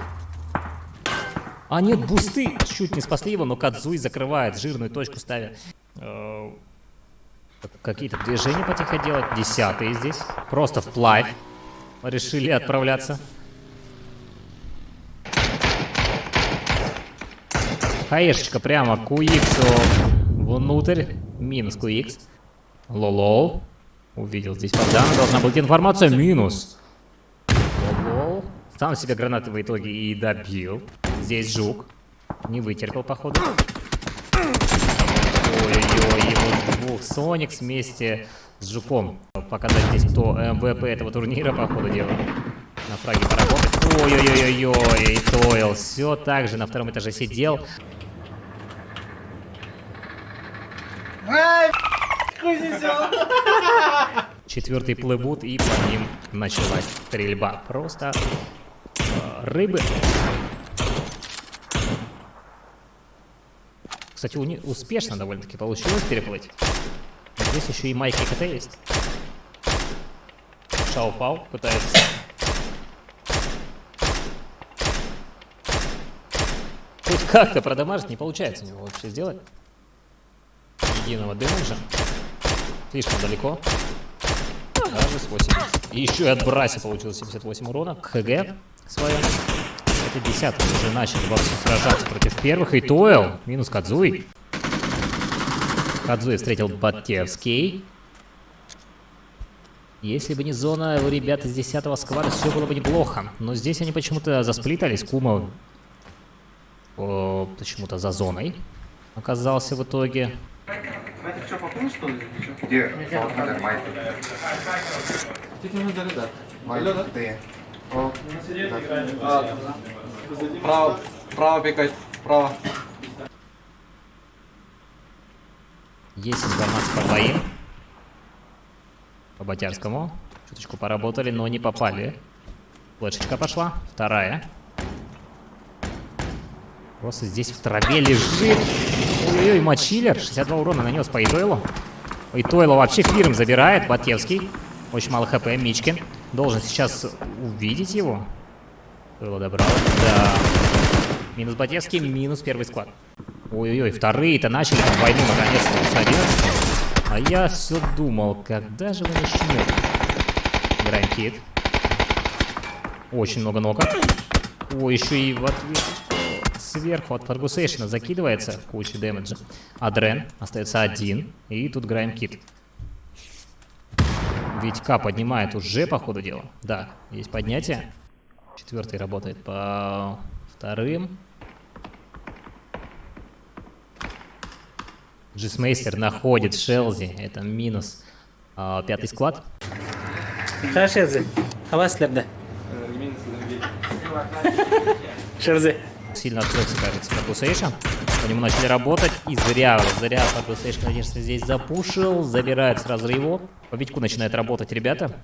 А нет, бусты чуть не спасли его, но Кадзуи закрывает, жирную точку ставя. Какие-то движения потихо делать. 10-е здесь. Просто вплавь. Решили отправляться. Хаешечка прямо QX внутрь. Минус QX. Лолол. Увидел здесь Фавдана. Должна быть информация. Минус. Лолол. Сам себе гранаты в итоге и добил. Здесь Жук. Не вытерпел, походу. Ой-ой-ой, его двух Соникс вместе с Жуком. Показать здесь, кто МВП этого турнира, походу, дела. На фраге поработать. Ой-ой-ой-ой, и Тойл. Все так же на втором этаже сидел. Четвертый плывут, и по ним началась стрельба. Просто рыбы. Кстати, у них успешно довольно-таки получилось переплыть. Здесь еще и Майки КТ есть. Шаофау пытается. Хоть как-то продамажить не получается у него вообще сделать. Единого дэмэджа. Слишком далеко. Даже с 80. И еще и от Браси получилось 78 урона. ХГ своем. Это 10-й уже начали сражаться против первых. И Тойл. Минус Кадзуи. Кадзуи встретил Батевский. Если бы не зона, у ребят из 10-го сквада все было бы неплохо. Но здесь они почему-то засплитались. Кума почему-то за зоной оказался в итоге. Где? Право пикать, право. Есть информация по двоим. По Батярскому. Чуточку поработали, но не попали. Флешечка пошла. Вторая. Просто здесь в траве лежит. Ой-ой-ой, мочилер. 62 урона нанес по Итойлу. Итойло вообще фирм забирает. Батевский. Очень мало хп. Мичкин. Должен сейчас увидеть его. Итойло добрал. Да. Минус Батевский, минус первый склад. Ой-ой-ой, вторые-то начали там войну наконец-то с 11. А я все думал, когда же вы начнете? Играем кит. Очень много ноков. Ой, еще и в ответ сверху от Фаргусейшена закидывается куча дэмэджа. Адрен остается один. И тут Грайм Кит. Витька поднимает уже по ходу дела. Да, есть поднятие. Четвертый работает по вторым. Джисмейстер находит Шелзи. Это минус 5-й склад. Шелзи. Хаваслерда. Шелзи. Сильно открылся, кажется, Фаргусейшн. По нему начали работать. И зря Фаргусейшн, конечно, здесь запушил. Забирает сразу его. По Витьку начинает работать ребята.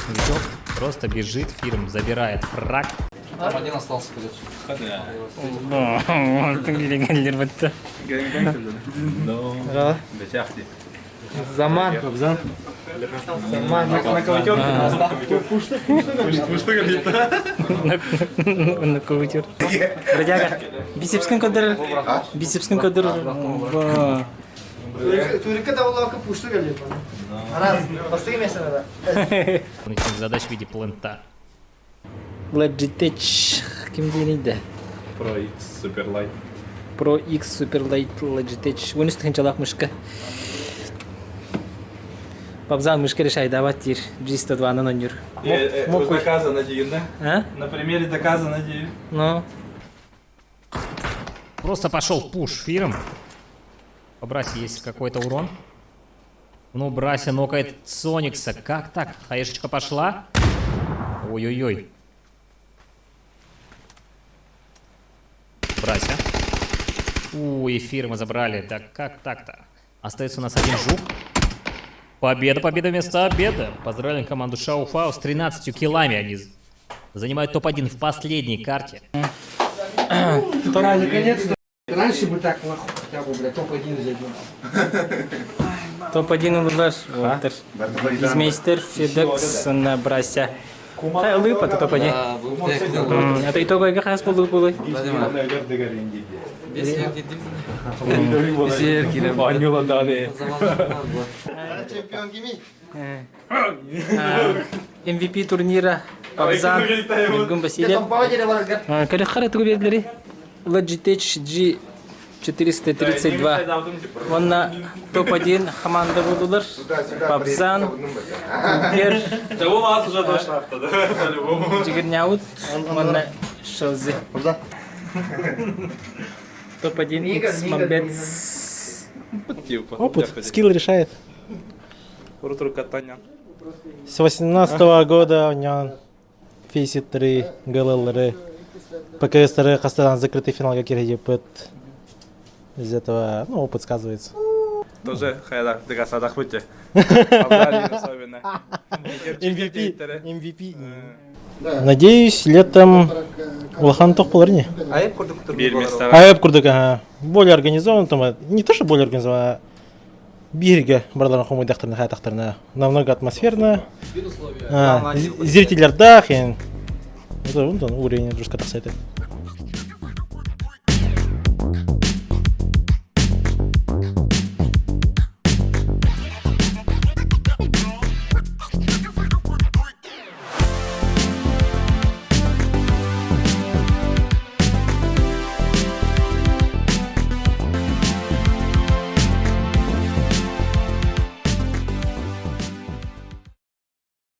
Новичок просто бежит, Фирм забирает фраг. Там один остался, короче. Заман. Заман. На кавычок. На кавычок. Бродяга. Бицепскин кадр. Бицепскин кадр. Турика да улака пушты галит. Раз, бастыгы место надо. Задач в виде плента. Logitech. Ким дейді? Pro X Superlight. Pro X Superlight Logitech. Оны үстіген жалақ мышқы. Пабзан мышқы решай давать тир. G102 на нонюр. Доказано, да? А? На примере доказано, Ну. Просто пошел в пуш Фирм. По Брасе есть какой-то урон. Ну, Брася нокает Соникса. Как так? Хаешечка пошла. Ой-ой-ой. Брася. Ой, Фирма забрали. Да как так-то? Остается у нас один жук. Победа, победа вместо обеда. Поздравляем команду Шауфау с 13 киллами. Они занимают топ-1 в последней карте. Наконец-то. Раньше бы так хотя бы, блядь, топ-1 зайдем. Топ-1 улар. Уолтер. Бизмейстер, Федекс на Брася. Лып, это топ-1. Это итоговый гахас был. Чемпион кими? MVP турнира. Пабзан. Билгун Басилев. Там поводили варга. Калихара тугубедleri. Logitech G432. Онна топ-1 команда будулар. Пабзан. Пер. Да у вас уже дошло, да? По-любому. Жигерняут. Онна Шелзи. Топ-1 X Мамбец. Опыт, скилл решает. Рутро катания. С 18 года у него Фейсит 3, ГЛЛ, ПКС 3, Кастан закрытый финал, как Иргипет. Из этого, ну, опыт сказывается. Тоже хайда, ты касадах будьте. Особенно. MVP. Надеюсь, летом Улахан тох поларни. Айып курдук, более организован, там, не то что более организован, а берега барларын хомой дахтарына, хаятахтарына, намного атмосферно. Зрителер дах, это уровень жестко тахсайды.